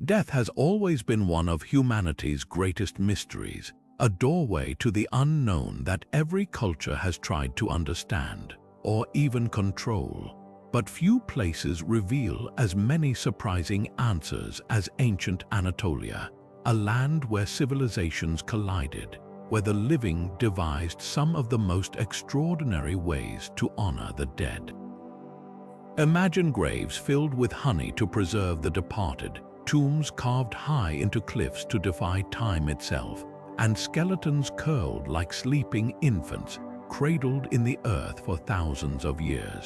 Death has always been one of humanity's greatest mysteries, a doorway to the unknown that every culture has tried to understand, or even control. But few places reveal as many surprising answers as ancient Anatolia, a land where civilizations collided, where the living devised some of the most extraordinary ways to honor the dead. Imagine graves filled with honey to preserve the departed, tombs carved high into cliffs to defy time itself, and skeletons curled like sleeping infants, cradled in the earth for thousands of years.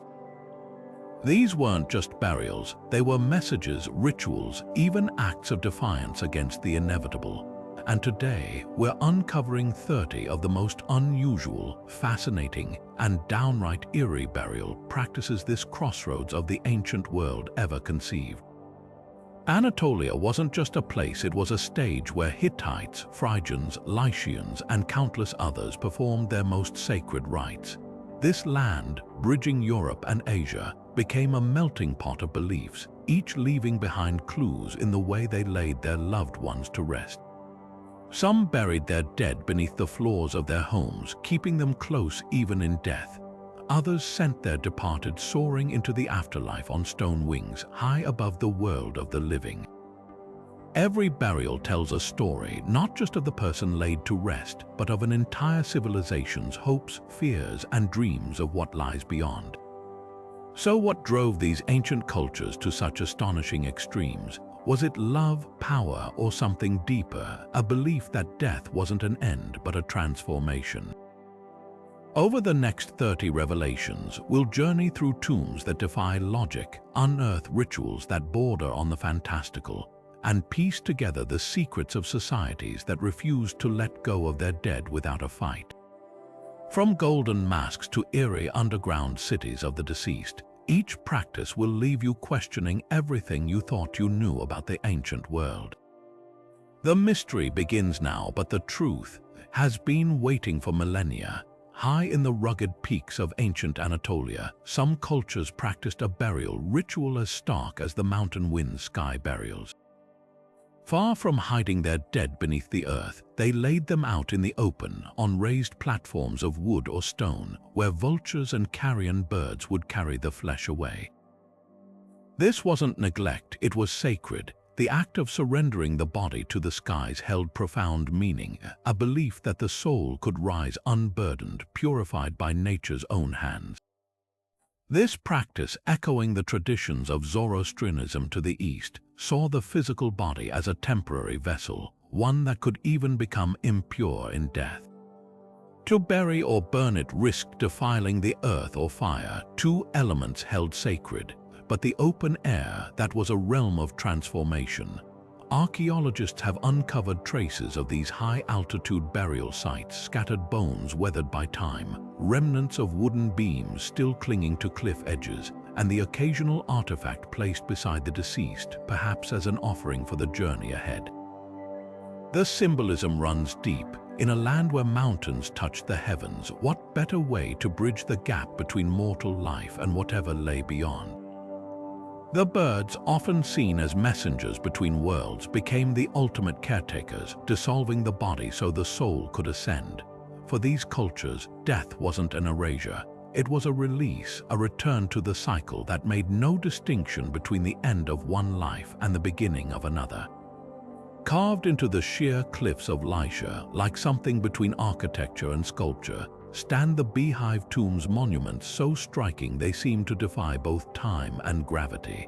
These weren't just burials, they were messages, rituals, even acts of defiance against the inevitable. And today, we're uncovering 30 of the most unusual, fascinating, and downright eerie burial practices this crossroads of the ancient world ever conceived. Anatolia wasn't just a place, it was a stage where Hittites, Phrygians, Lycians, and countless others performed their most sacred rites. This land, bridging Europe and Asia, became a melting pot of beliefs, each leaving behind clues in the way they laid their loved ones to rest. Some buried their dead beneath the floors of their homes, keeping them close even in death. Others sent their departed soaring into the afterlife on stone wings, high above the world of the living. Every burial tells a story, not just of the person laid to rest, but of an entire civilization's hopes, fears, and dreams of what lies beyond. So what drove these ancient cultures to such astonishing extremes? Was it love, power, or something deeper, a belief that death wasn't an end but a transformation? Over the next 30 revelations, we'll journey through tombs that defy logic, unearth rituals that border on the fantastical, and piece together the secrets of societies that refuse to let go of their dead without a fight. From golden masks to eerie underground cities of the deceased, each practice will leave you questioning everything you thought you knew about the ancient world. The mystery begins now, but the truth has been waiting for millennia. High in the rugged peaks of ancient Anatolia, some cultures practiced a burial ritual as stark as the mountain wind sky burials. Far from hiding their dead beneath the earth, they laid them out in the open, on raised platforms of wood or stone, where vultures and carrion birds would carry the flesh away. This wasn't neglect, it was sacred. The act of surrendering the body to the skies held profound meaning, a belief that the soul could rise unburdened, purified by nature's own hands. This practice, echoing the traditions of Zoroastrianism to the east, saw the physical body as a temporary vessel, one that could even become impure in death. To bury or burn it risked defiling the earth or fire, two elements held sacred, but the open air, that was a realm of transformation. Archaeologists have uncovered traces of these high-altitude burial sites, scattered bones weathered by time, remnants of wooden beams still clinging to cliff edges, and the occasional artifact placed beside the deceased, perhaps as an offering for the journey ahead. The symbolism runs deep. In a land where mountains touch the heavens, what better way to bridge the gap between mortal life and whatever lay beyond? The birds, often seen as messengers between worlds, became the ultimate caretakers, dissolving the body so the soul could ascend. For these cultures, death wasn't an erasure. It was a release, a return to the cycle that made no distinction between the end of one life and the beginning of another. Carved into the sheer cliffs of Lycia, like something between architecture and sculpture, stand the beehive tombs, monuments so striking they seem to defy both time and gravity.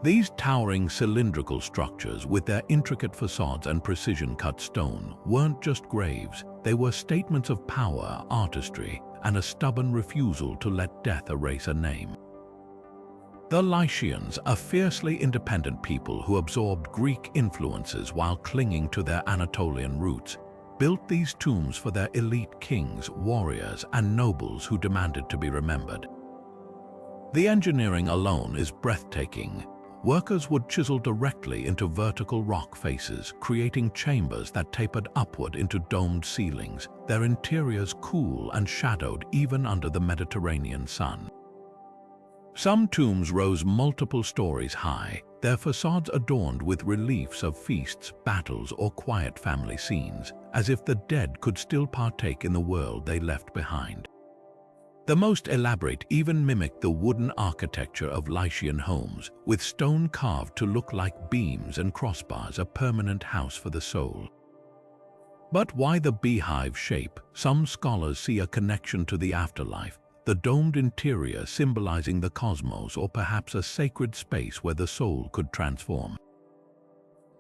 These towering cylindrical structures, with their intricate facades and precision-cut stone, weren't just graves, they were statements of power, artistry, and a stubborn refusal to let death erase a name. The Lycians, a fiercely independent people who absorbed Greek influences while clinging to their Anatolian roots, built these tombs for their elite kings, warriors, and nobles who demanded to be remembered. The engineering alone is breathtaking. Workers would chisel directly into vertical rock faces, creating chambers that tapered upward into domed ceilings, their interiors cool and shadowed even under the Mediterranean sun. Some tombs rose multiple stories high, their facades adorned with reliefs of feasts, battles, or quiet family scenes, as if the dead could still partake in the world they left behind. The most elaborate even mimicked the wooden architecture of Lycian homes, with stone carved to look like beams and crossbars, a permanent house for the soul. But why the beehive shape? Some scholars see a connection to the afterlife, the domed interior symbolizing the cosmos, or perhaps a sacred space where the soul could transform.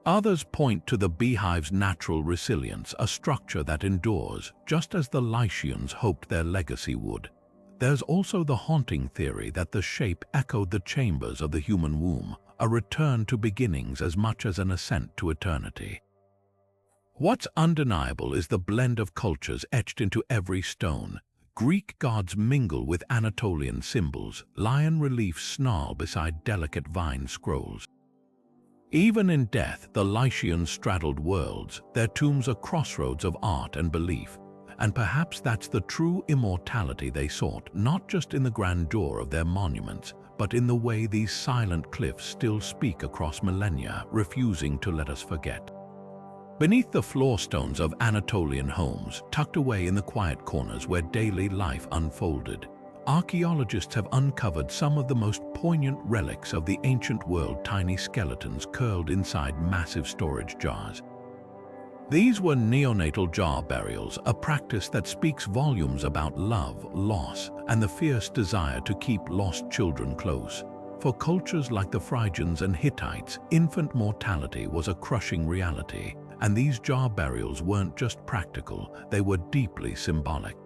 Others point to the beehive's natural resilience, a structure that endures, just as the Lycians hoped their legacy would. There's also the haunting theory that the shape echoed the chambers of the human womb, a return to beginnings as much as an ascent to eternity. What's undeniable is the blend of cultures etched into every stone. Greek gods mingle with Anatolian symbols, lion reliefs snarl beside delicate vine scrolls. Even in death, the Lycians straddled worlds, their tombs are crossroads of art and belief. And perhaps that's the true immortality they sought, not just in the grandeur of their monuments, but in the way these silent cliffs still speak across millennia, refusing to let us forget. Beneath the floorstones of Anatolian homes, tucked away in the quiet corners where daily life unfolded, archaeologists have uncovered some of the most poignant relics of the ancient world, tiny skeletons curled inside massive storage jars. These were neonatal jar burials, a practice that speaks volumes about love, loss, and the fierce desire to keep lost children close. For cultures like the Phrygians and Hittites, infant mortality was a crushing reality, and these jar burials weren't just practical, they were deeply symbolic.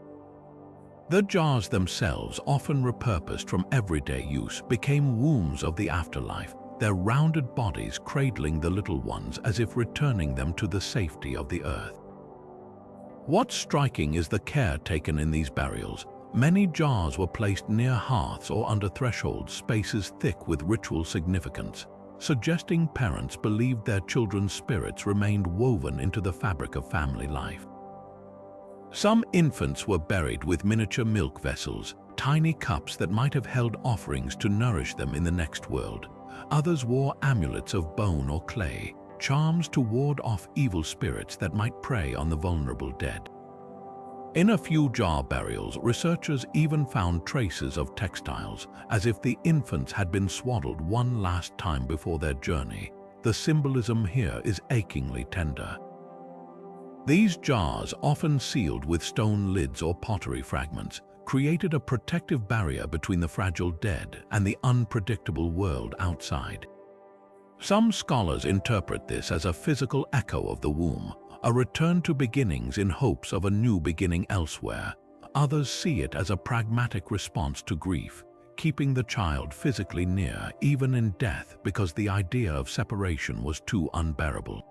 The jars themselves, often repurposed from everyday use, became wombs of the afterlife, their rounded bodies cradling the little ones as if returning them to the safety of the earth. What's striking is the care taken in these burials. Many jars were placed near hearths or under thresholds, spaces thick with ritual significance, suggesting parents believed their children's spirits remained woven into the fabric of family life. Some infants were buried with miniature milk vessels, tiny cups that might have held offerings to nourish them in the next world. Others wore amulets of bone or clay, charms to ward off evil spirits that might prey on the vulnerable dead. In a few jar burials, researchers even found traces of textiles, as if the infants had been swaddled one last time before their journey. The symbolism here is achingly tender. These jars, often sealed with stone lids or pottery fragments, created a protective barrier between the fragile dead and the unpredictable world outside. Some scholars interpret this as a physical echo of the womb, a return to beginnings in hopes of a new beginning elsewhere. Others see it as a pragmatic response to grief, keeping the child physically near even in death because the idea of separation was too unbearable.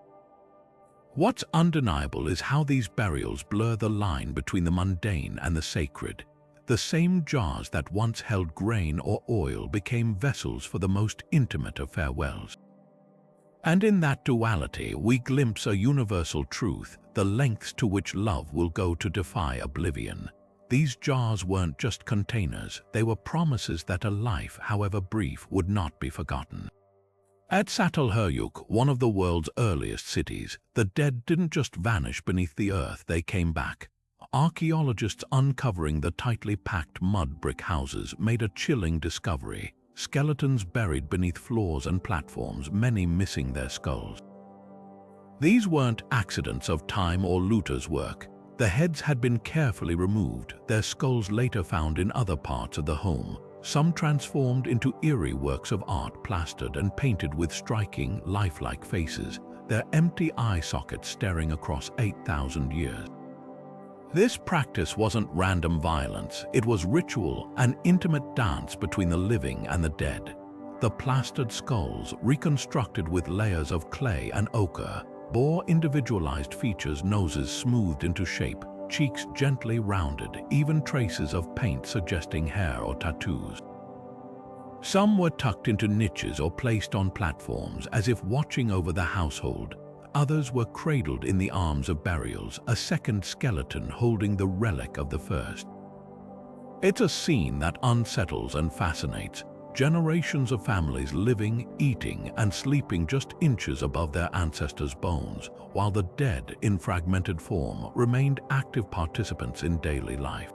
What's undeniable is how these burials blur the line between the mundane and the sacred. The same jars that once held grain or oil became vessels for the most intimate of farewells. And in that duality, we glimpse a universal truth, the lengths to which love will go to defy oblivion. These jars weren't just containers, they were promises that a life, however brief, would not be forgotten. At Çatalhöyük, one of the world's earliest cities, the dead didn't just vanish beneath the earth, they came back. Archaeologists uncovering the tightly packed mud brick houses made a chilling discovery. Skeletons buried beneath floors and platforms, many missing their skulls. These weren't accidents of time or looters' work. The heads had been carefully removed, their skulls later found in other parts of the home, some transformed into eerie works of art plastered and painted with striking, lifelike faces, their empty eye sockets staring across 8,000 years. This practice wasn't random violence, it was ritual, an intimate dance between the living and the dead. The plastered skulls, reconstructed with layers of clay and ochre, bore individualized features, noses smoothed into shape, cheeks gently rounded, even traces of paint suggesting hair or tattoos. Some were tucked into niches or placed on platforms as if watching over the household. Others were cradled in the arms of burials, a second skeleton holding the relic of the first. It's a scene that unsettles and fascinates. generations of families living, eating, and sleeping just inches above their ancestors' bones, while the dead, in fragmented form, remained active participants in daily life.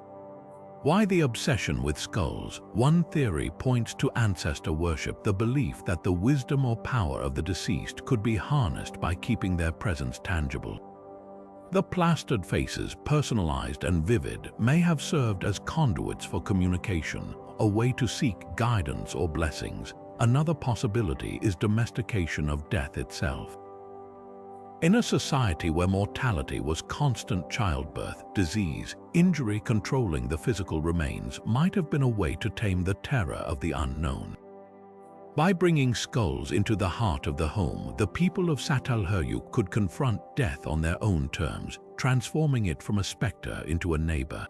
Why the obsession with skulls? One theory points to ancestor worship, the belief that the wisdom or power of the deceased could be harnessed by keeping their presence tangible. The plastered faces, personalized and vivid, may have served as conduits for communication, a way to seek guidance or blessings. Another possibility is domestication of death itself. In a society where mortality was constant, childbirth, disease, injury controlling the physical remains might have been a way to tame the terror of the unknown. By bringing skulls into the heart of the home, the people of Çatalhöyük could confront death on their own terms, transforming it from a specter into a neighbor.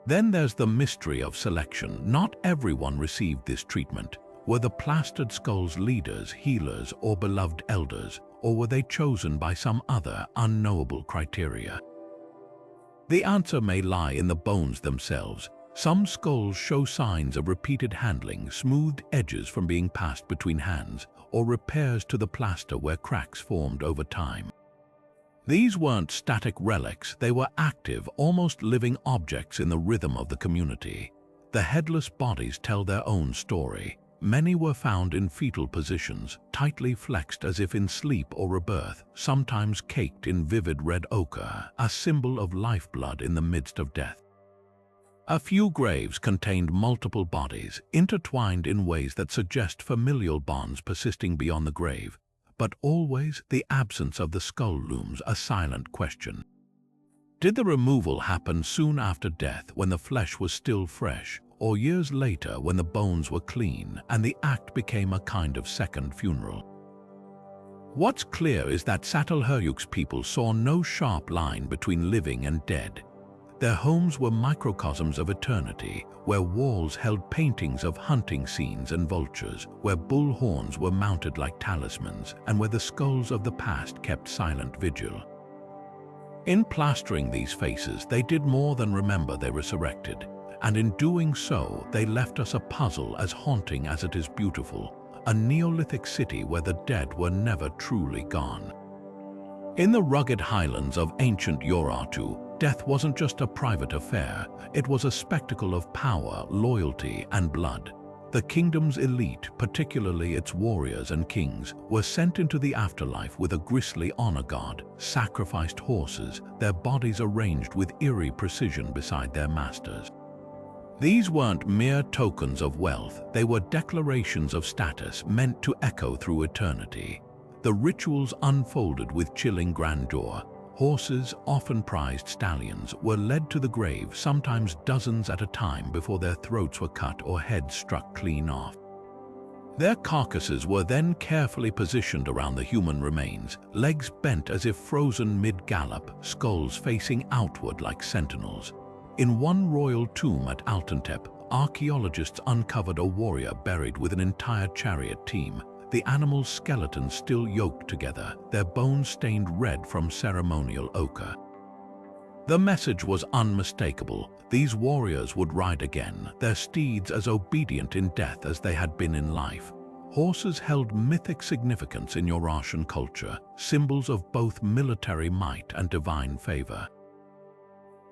Then there's the mystery of selection. Not everyone received this treatment. Were the plastered skulls leaders, healers, or beloved elders? Or were they chosen by some other unknowable criteria? The answer may lie in the bones themselves. Some skulls show signs of repeated handling, smoothed edges from being passed between hands, or repairs to the plaster where cracks formed over time. These weren't static relics, they were active, almost living objects in the rhythm of the community. The headless bodies tell their own story. Many were found in fetal positions, tightly flexed as if in sleep or rebirth, sometimes caked in vivid red ochre, a symbol of lifeblood in the midst of death. A few graves contained multiple bodies, intertwined in ways that suggest familial bonds persisting beyond the grave, but always the absence of the skull looms a silent question. Did the removal happen soon after death when the flesh was still fresh, or years later when the bones were clean and the act became a kind of second funeral? What's clear is that Çatalhöyük's people saw no sharp line between living and dead. Their homes were microcosms of eternity, where walls held paintings of hunting scenes and vultures, where bull horns were mounted like talismans, and where the skulls of the past kept silent vigil. In plastering these faces, they did more than remember they resurrected. And in doing so, they left us a puzzle as haunting as it is beautiful, a Neolithic city where the dead were never truly gone. In the rugged highlands of ancient Urartian, death wasn't just a private affair, it was a spectacle of power, loyalty, and blood. The kingdom's elite, particularly its warriors and kings, were sent into the afterlife with a grisly honor guard, sacrificed horses, their bodies arranged with eerie precision beside their masters. These weren't mere tokens of wealth, they were declarations of status meant to echo through eternity. The rituals unfolded with chilling grandeur. Horses, often prized stallions, were led to the grave, sometimes dozens at a time, before their throats were cut or heads struck clean off. Their carcasses were then carefully positioned around the human remains, legs bent as if frozen mid-gallop, skulls facing outward like sentinels. In one royal tomb at Anatolian, archaeologists uncovered a warrior buried with an entire chariot team, the animal's skeletons still yoked together, their bones stained red from ceremonial ochre. The message was unmistakable. These warriors would ride again, their steeds as obedient in death as they had been in life. Horses held mythic significance in Urartian culture, symbols of both military might and divine favor.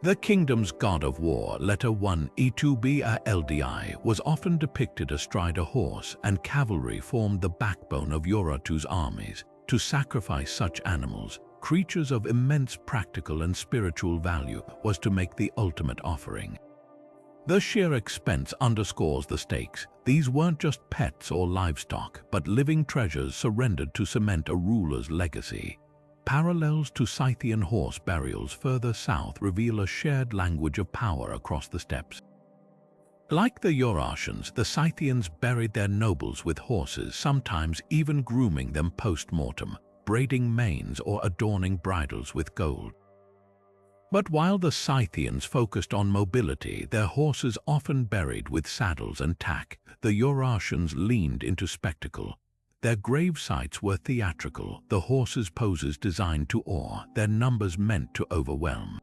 The kingdom's god of war, letter 1 E2BALDI, was often depicted astride a horse, and cavalry formed the backbone of Urartu's armies. To sacrifice such animals, creatures of immense practical and spiritual value, was to make the ultimate offering. The sheer expense underscores the stakes. These weren't just pets or livestock, but living treasures surrendered to cement a ruler's legacy. Parallels to Scythian horse burials further south reveal a shared language of power across the steppes. Like the Urartians, the Scythians buried their nobles with horses, sometimes even grooming them post-mortem, braiding manes or adorning bridles with gold. But while the Scythians focused on mobility, their horses often buried with saddles and tack, the Urartians leaned into spectacle. Their grave sites were theatrical, the horses' poses designed to awe, their numbers meant to overwhelm.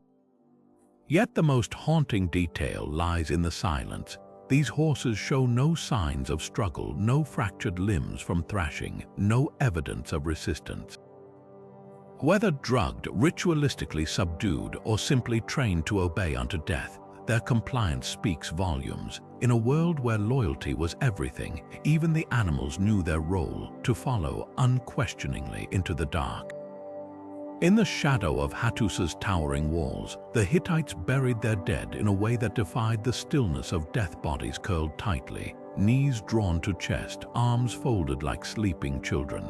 Yet the most haunting detail lies in the silence. These horses show no signs of struggle, no fractured limbs from thrashing, no evidence of resistance. Whether drugged, ritualistically subdued, or simply trained to obey unto death, their compliance speaks volumes. In a world where loyalty was everything, even the animals knew their role, to follow unquestioningly into the dark. In the shadow of Hattus's towering walls, the Hittites buried their dead in a way that defied the stillness of death, bodies curled tightly, knees drawn to chest, arms folded like sleeping children.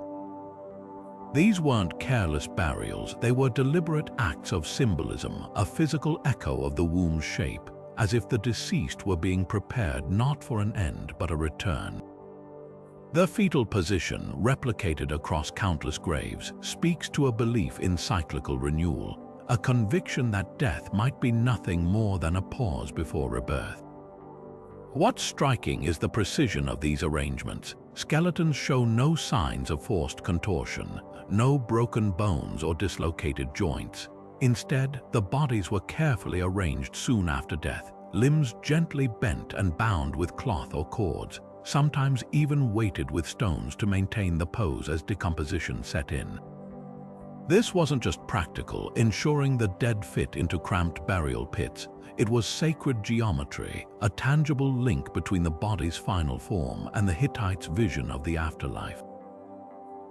These weren't careless burials, they were deliberate acts of symbolism, a physical echo of the womb's shape, as if the deceased were being prepared not for an end but a return. The fetal position, replicated across countless graves, speaks to a belief in cyclical renewal, a conviction that death might be nothing more than a pause before rebirth. What's striking is the precision of these arrangements. Skeletons show no signs of forced contortion, no broken bones or dislocated joints. Instead, the bodies were carefully arranged soon after death, limbs gently bent and bound with cloth or cords, sometimes even weighted with stones to maintain the pose as decomposition set in. This wasn't just practical, ensuring the dead fit into cramped burial pits. It was sacred geometry, a tangible link between the body's final form and the Hittites' vision of the afterlife.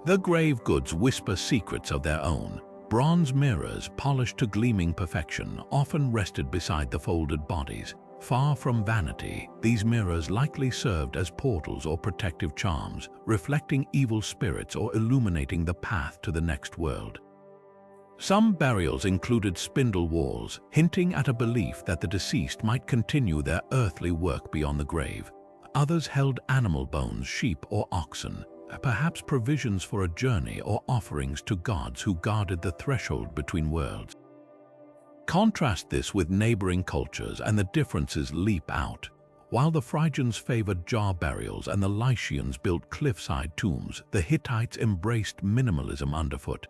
The grave goods whisper secrets of their own. Bronze mirrors, polished to gleaming perfection, often rested beside the folded bodies. Far from vanity, these mirrors likely served as portals or protective charms, reflecting evil spirits or illuminating the path to the next world. Some burials included spindle walls, hinting at a belief that the deceased might continue their earthly work beyond the grave. Others held animal bones, sheep or oxen, perhaps provisions for a journey or offerings to gods who guarded the threshold between worlds. Contrast this with neighboring cultures and the differences leap out. While the Phrygians favored jar burials and the Lycians built cliffside tombs, the Hittites embraced minimalism underfoot.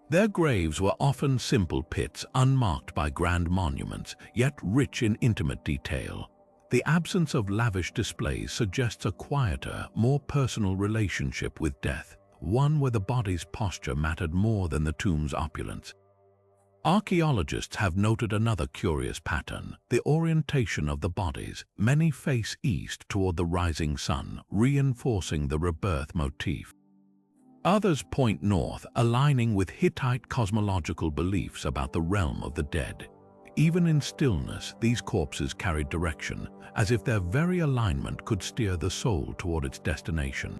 Their graves were often simple pits, unmarked by grand monuments, yet rich in intimate detail. The absence of lavish displays suggests a quieter, more personal relationship with death, one where the body's posture mattered more than the tomb's opulence. Archaeologists have noted another curious pattern: the orientation of the bodies. Many face east toward the rising sun, reinforcing the rebirth motif. Others point north, aligning with Hittite cosmological beliefs about the realm of the dead. Even in stillness, these corpses carried direction, as if their very alignment could steer the soul toward its destination.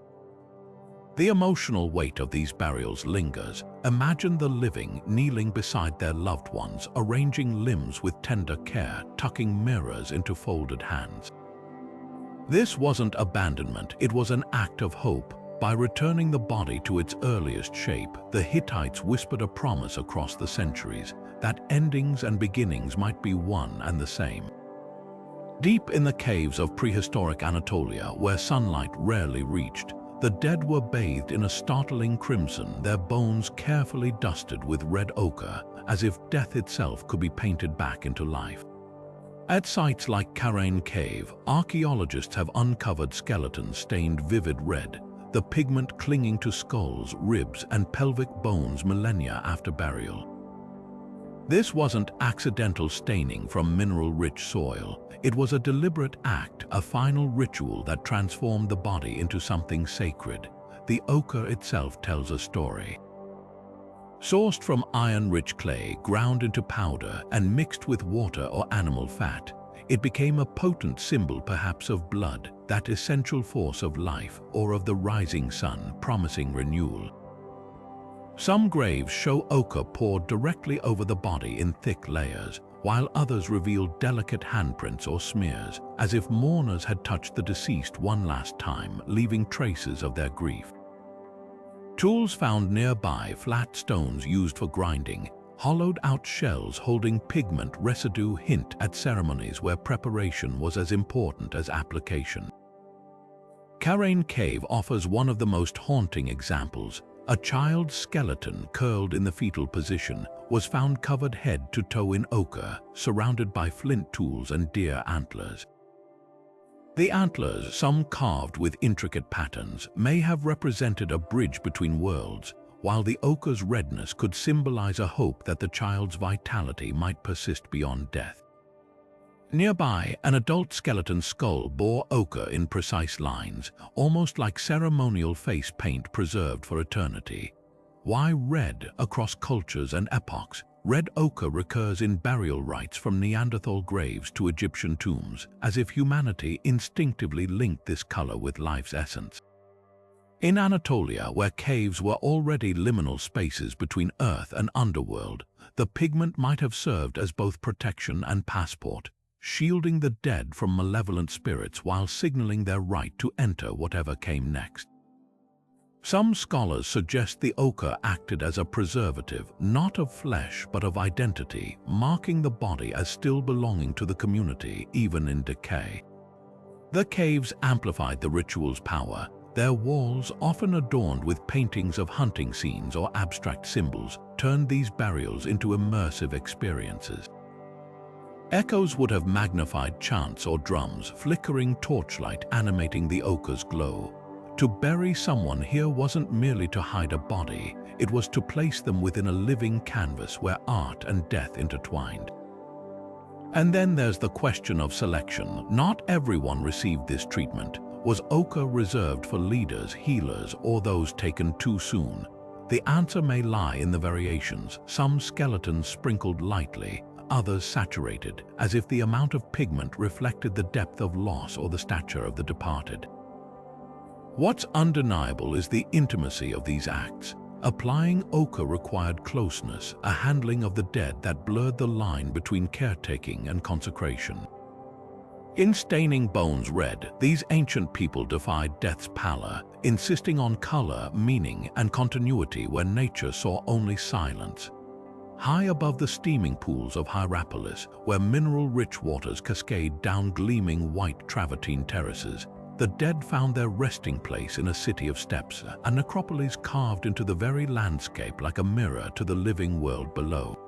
The emotional weight of these burials lingers. Imagine the living kneeling beside their loved ones, arranging limbs with tender care, tucking mirrors into folded hands. This wasn't abandonment, it was an act of hope. By returning the body to its earliest shape, the Hittites whispered a promise across the centuries that endings and beginnings might be one and the same. Deep in the caves of prehistoric Anatolia, where sunlight rarely reached, the dead were bathed in a startling crimson, their bones carefully dusted with red ochre, as if death itself could be painted back into life. At sites like Çatalhöyük Cave, archaeologists have uncovered skeletons stained vivid red, the pigment clinging to skulls, ribs, and pelvic bones millennia after burial. This wasn't accidental staining from mineral-rich soil. It was a deliberate act, a final ritual that transformed the body into something sacred. The ochre itself tells a story. Sourced from iron-rich clay, ground into powder, and mixed with water or animal fat, it became a potent symbol, perhaps of blood, that essential force of life, or of the rising sun, promising renewal. Some graves show ochre poured directly over the body in thick layers, while others reveal delicate handprints or smears, as if mourners had touched the deceased one last time, leaving traces of their grief. Tools found nearby, flat stones used for grinding, hollowed-out shells holding pigment residue, hint at ceremonies where preparation was as important as application. Çatalhöyük Cave offers one of the most haunting examples. A child's skeleton, curled in the fetal position, was found covered head to toe in ochre, surrounded by flint tools and deer antlers. The antlers, some carved with intricate patterns, may have represented a bridge between worlds, while the ochre's redness could symbolize a hope that the child's vitality might persist beyond death. Nearby, an adult skeleton skull bore ochre in precise lines, almost like ceremonial face paint preserved for eternity. Why red across cultures and epochs? Red ochre recurs in burial rites from Neanderthal graves to Egyptian tombs, as if humanity instinctively linked this color with life's essence. In Anatolia, where caves were already liminal spaces between earth and underworld, the pigment might have served as both protection and passport, shielding the dead from malevolent spirits while signaling their right to enter whatever came next. Some scholars suggest the ochre acted as a preservative, not of flesh but of identity, marking the body as still belonging to the community, even in decay. The caves amplified the ritual's power, their walls, often adorned with paintings of hunting scenes or abstract symbols, turned these burials into immersive experiences. Echoes would have magnified chants or drums, flickering torchlight animating the ochre's glow. To bury someone here wasn't merely to hide a body, it was to place them within a living canvas where art and death intertwined. And then there's the question of selection. Not everyone received this treatment. Was ochre reserved for leaders, healers, or those taken too soon? The answer may lie in the variations, some skeletons sprinkled lightly, others saturated, as if the amount of pigment reflected the depth of loss or the stature of the departed. What's undeniable is the intimacy of these acts. Applying ochre required closeness, a handling of the dead that blurred the line between caretaking and consecration. In staining bones red, these ancient people defied death's pallor, insisting on color, meaning, and continuity where nature saw only silence. High above the steaming pools of Hierapolis, where mineral-rich waters cascade down gleaming white travertine terraces, the dead found their resting place in a city of steps, a necropolis carved into the very landscape like a mirror to the living world below.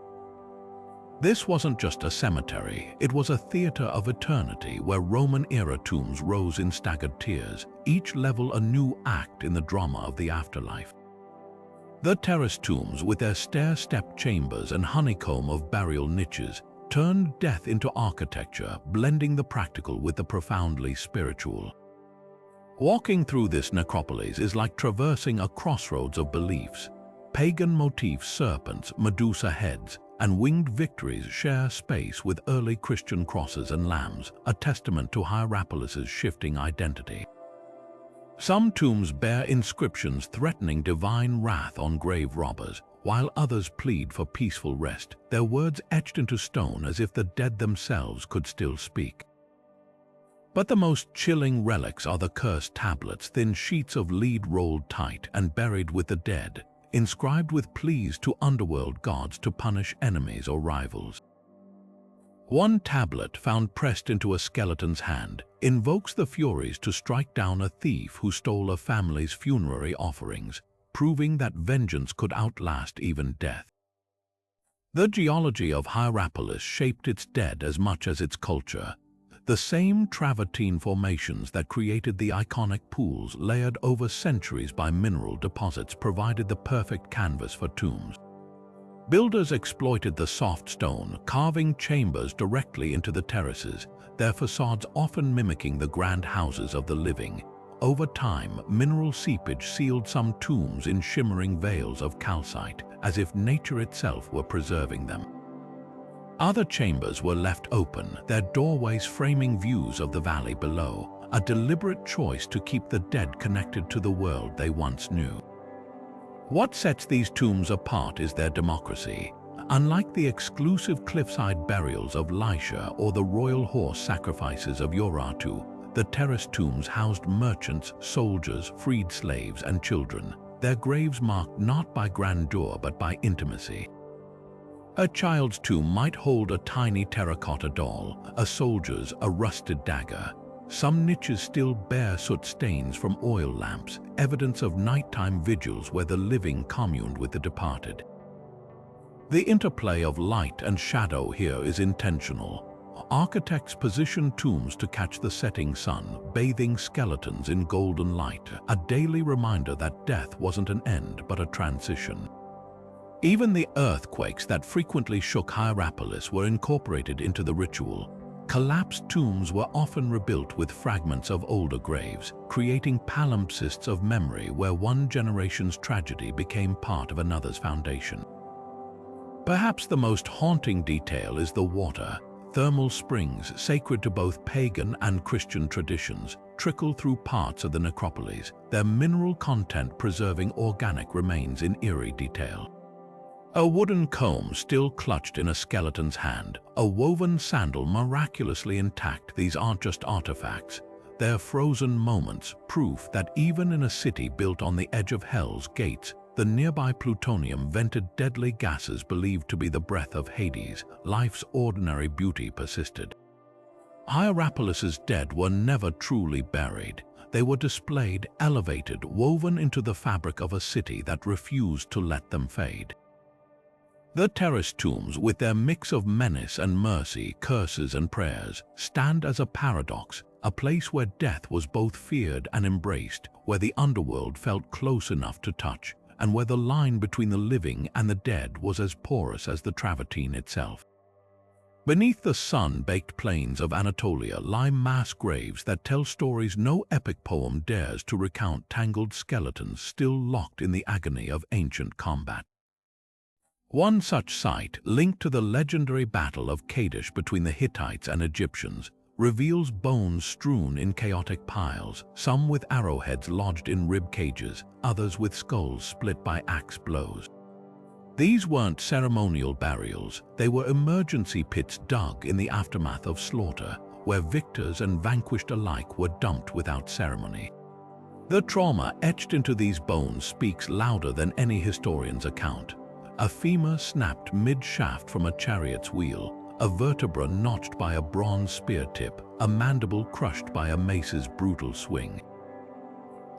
This wasn't just a cemetery, it was a theater of eternity where Roman-era tombs rose in staggered tiers, each level a new act in the drama of the afterlife. The terrace tombs, with their stair-step chambers and honeycomb of burial niches, turned death into architecture, blending the practical with the profoundly spiritual. Walking through this necropolis is like traversing a crossroads of beliefs. Pagan motifs, serpents, Medusa heads, and winged victories share space with early Christian crosses and lambs, a testament to Hierapolis's shifting identity. Some tombs bear inscriptions threatening divine wrath on grave robbers, while others plead for peaceful rest, their words etched into stone as if the dead themselves could still speak. But the most chilling relics are the cursed tablets, thin sheets of lead rolled tight and buried with the dead, inscribed with pleas to underworld gods to punish enemies or rivals. One tablet, found pressed into a skeleton's hand, invokes the Furies to strike down a thief who stole a family's funerary offerings, proving that vengeance could outlast even death. The geology of Hierapolis shaped its dead as much as its culture. The same travertine formations that created the iconic pools layered over centuries by mineral deposits provided the perfect canvas for tombs. Builders exploited the soft stone, carving chambers directly into the terraces, their facades often mimicking the grand houses of the living. Over time, mineral seepage sealed some tombs in shimmering veils of calcite, as if nature itself were preserving them. Other chambers were left open, their doorways framing views of the valley below, a deliberate choice to keep the dead connected to the world they once knew. What sets these tombs apart is their democracy. Unlike the exclusive cliffside burials of Lycia or the royal horse sacrifices of Urartian, the terrace tombs housed merchants, soldiers, freed slaves, and children, their graves marked not by grandeur but by intimacy. A child's tomb might hold a tiny terracotta doll, a soldier's a rusted dagger. Some niches still bear soot stains from oil lamps, evidence of nighttime vigils where the living communed with the departed. The interplay of light and shadow here is intentional. architects positioned tombs to catch the setting sun, bathing skeletons in golden light, a daily reminder that death wasn't an end but a transition. Even the earthquakes that frequently shook Hierapolis were incorporated into the ritual. Collapsed tombs were often rebuilt with fragments of older graves, creating palimpsests of memory where one generation's tragedy became part of another's foundation. Perhaps the most haunting detail is the water. Thermal springs, sacred to both pagan and Christian traditions, trickle through parts of the necropolis, their mineral content preserving organic remains in eerie detail. A wooden comb still clutched in a skeleton's hand, a woven sandal miraculously intact. These aren't just artifacts. They're frozen moments, proof that even in a city built on the edge of Hell's gates, the nearby plutonium vented deadly gases believed to be the breath of Hades. Life's ordinary beauty persisted. Hierapolis's dead were never truly buried. They were displayed, elevated, woven into the fabric of a city that refused to let them fade. The terraced tombs, with their mix of menace and mercy, curses and prayers, stand as a paradox, a place where death was both feared and embraced, where the underworld felt close enough to touch, and where the line between the living and the dead was as porous as the travertine itself. Beneath the sun-baked plains of Anatolia lie mass graves that tell stories no epic poem dares to recount, tangled skeletons still locked in the agony of ancient combat. One such site, linked to the legendary Battle of Kadesh between the Hittites and Egyptians, reveals bones strewn in chaotic piles, some with arrowheads lodged in rib cages, others with skulls split by axe blows. These weren't ceremonial burials, they were emergency pits dug in the aftermath of slaughter, where victors and vanquished alike were dumped without ceremony. The trauma etched into these bones speaks louder than any historian's account. A femur snapped mid-shaft from a chariot's wheel, a vertebra notched by a bronze spear tip, a mandible crushed by a mace's brutal swing.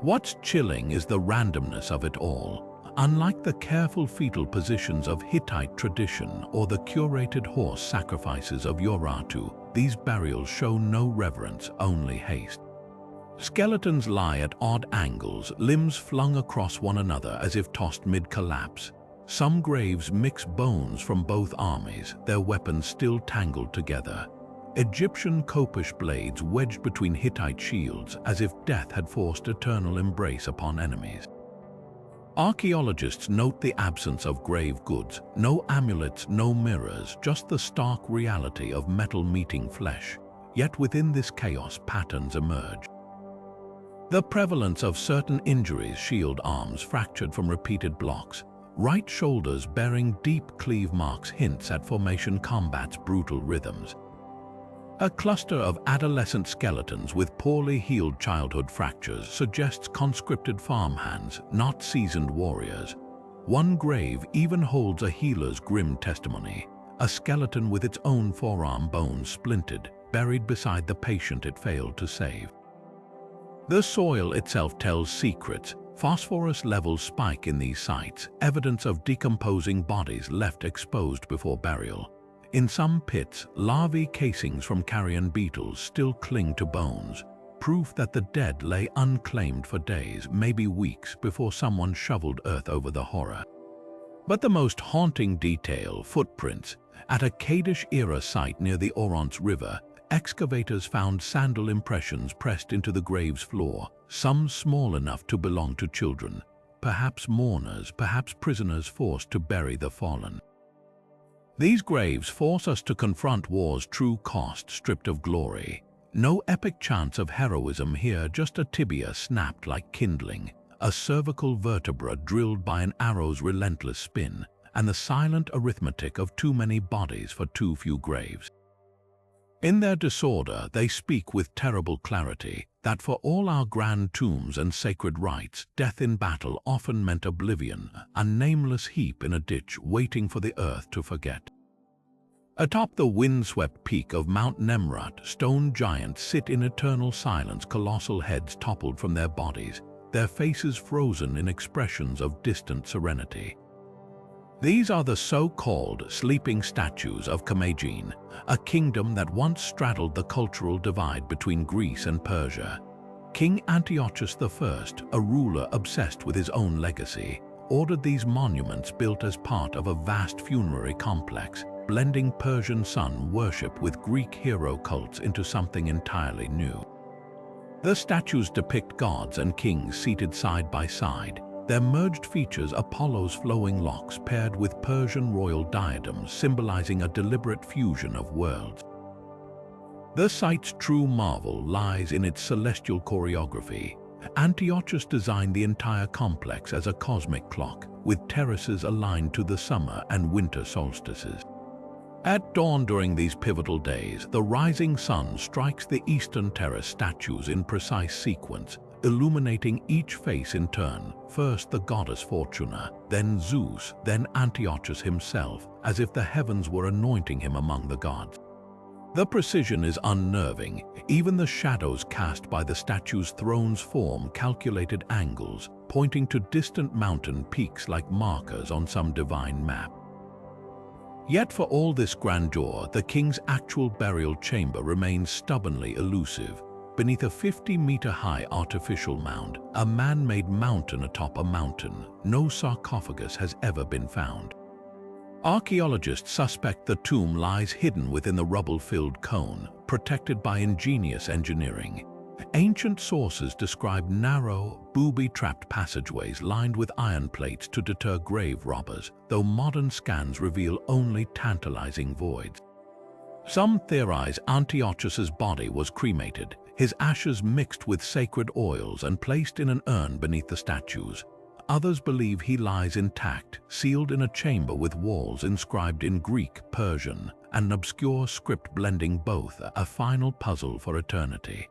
What's chilling is the randomness of it all. Unlike the careful fetal positions of Hittite tradition or the curated horse sacrifices of Urartu, these burials show no reverence, only haste. Skeletons lie at odd angles, limbs flung across one another as if tossed mid-collapse. Some graves mix bones from both armies, their weapons still tangled together. Egyptian kopish blades wedged between Hittite shields as if death had forced eternal embrace upon enemies. Archaeologists note the absence of grave goods, no amulets, no mirrors, just the stark reality of metal meeting flesh. Yet within this chaos, patterns emerge. The prevalence of certain injuries, shield arms fractured from repeated blocks, right shoulders bearing deep cleave marks hints at formation combat's brutal rhythms. A cluster of adolescent skeletons with poorly healed childhood fractures suggests conscripted farmhands, not seasoned warriors. One grave even holds a healer's grim testimony, a skeleton with its own forearm bone splintered, buried beside the patient it failed to save. The soil itself tells secrets. Phosphorus levels spike in these sites, evidence of decomposing bodies left exposed before burial. In some pits, larvae casings from carrion beetles still cling to bones, proof that the dead lay unclaimed for days, maybe weeks, before someone shoveled earth over the horror. But the most haunting detail, footprints. At a Kadesh-era site near the Orontes River, excavators found sandal impressions pressed into the grave's floor, some small enough to belong to children, perhaps mourners, perhaps prisoners forced to bury the fallen. These graves force us to confront war's true cost, stripped of glory. No epic chance of heroism here, just a tibia snapped like kindling, a cervical vertebra drilled by an arrow's relentless spin, and the silent arithmetic of too many bodies for too few graves. In their disorder, they speak with terrible clarity that for all our grand tombs and sacred rites, death in battle often meant oblivion, a nameless heap in a ditch waiting for the earth to forget. Atop the windswept peak of Mount Nemrut, stone giants sit in eternal silence, colossal heads toppled from their bodies, their faces frozen in expressions of distant serenity. These are the so-called sleeping statues of Commagene, a kingdom that once straddled the cultural divide between Greece and Persia. King Antiochus I, a ruler obsessed with his own legacy, ordered these monuments built as part of a vast funerary complex, blending Persian sun worship with Greek hero cults into something entirely new. The statues depict gods and kings seated side by side. Their merged features Apollo's flowing locks paired with Persian royal diadems, symbolizing a deliberate fusion of worlds. The site's true marvel lies in its celestial choreography. Antiochus designed the entire complex as a cosmic clock, with terraces aligned to the summer and winter solstices. At dawn during these pivotal days, the rising sun strikes the eastern terrace statues in precise sequence, illuminating each face in turn, first the goddess Fortuna, then Zeus, then Antiochus himself, as if the heavens were anointing him among the gods. The precision is unnerving. Even the shadows cast by the statue's thrones form calculated angles, pointing to distant mountain peaks like markers on some divine map. Yet for all this grandeur, the king's actual burial chamber remains stubbornly elusive. Beneath a 50-meter-high artificial mound, a man-made mountain atop a mountain, no sarcophagus has ever been found. Archaeologists suspect the tomb lies hidden within the rubble-filled cone, protected by ingenious engineering. Ancient sources describe narrow, booby-trapped passageways lined with iron plates to deter grave robbers, though modern scans reveal only tantalizing voids. Some theorize Antiochus's body was cremated, his ashes mixed with sacred oils and placed in an urn beneath the statues. Others believe he lies intact, sealed in a chamber with walls inscribed in Greek, Persian, and an obscure script blending both, a final puzzle for eternity.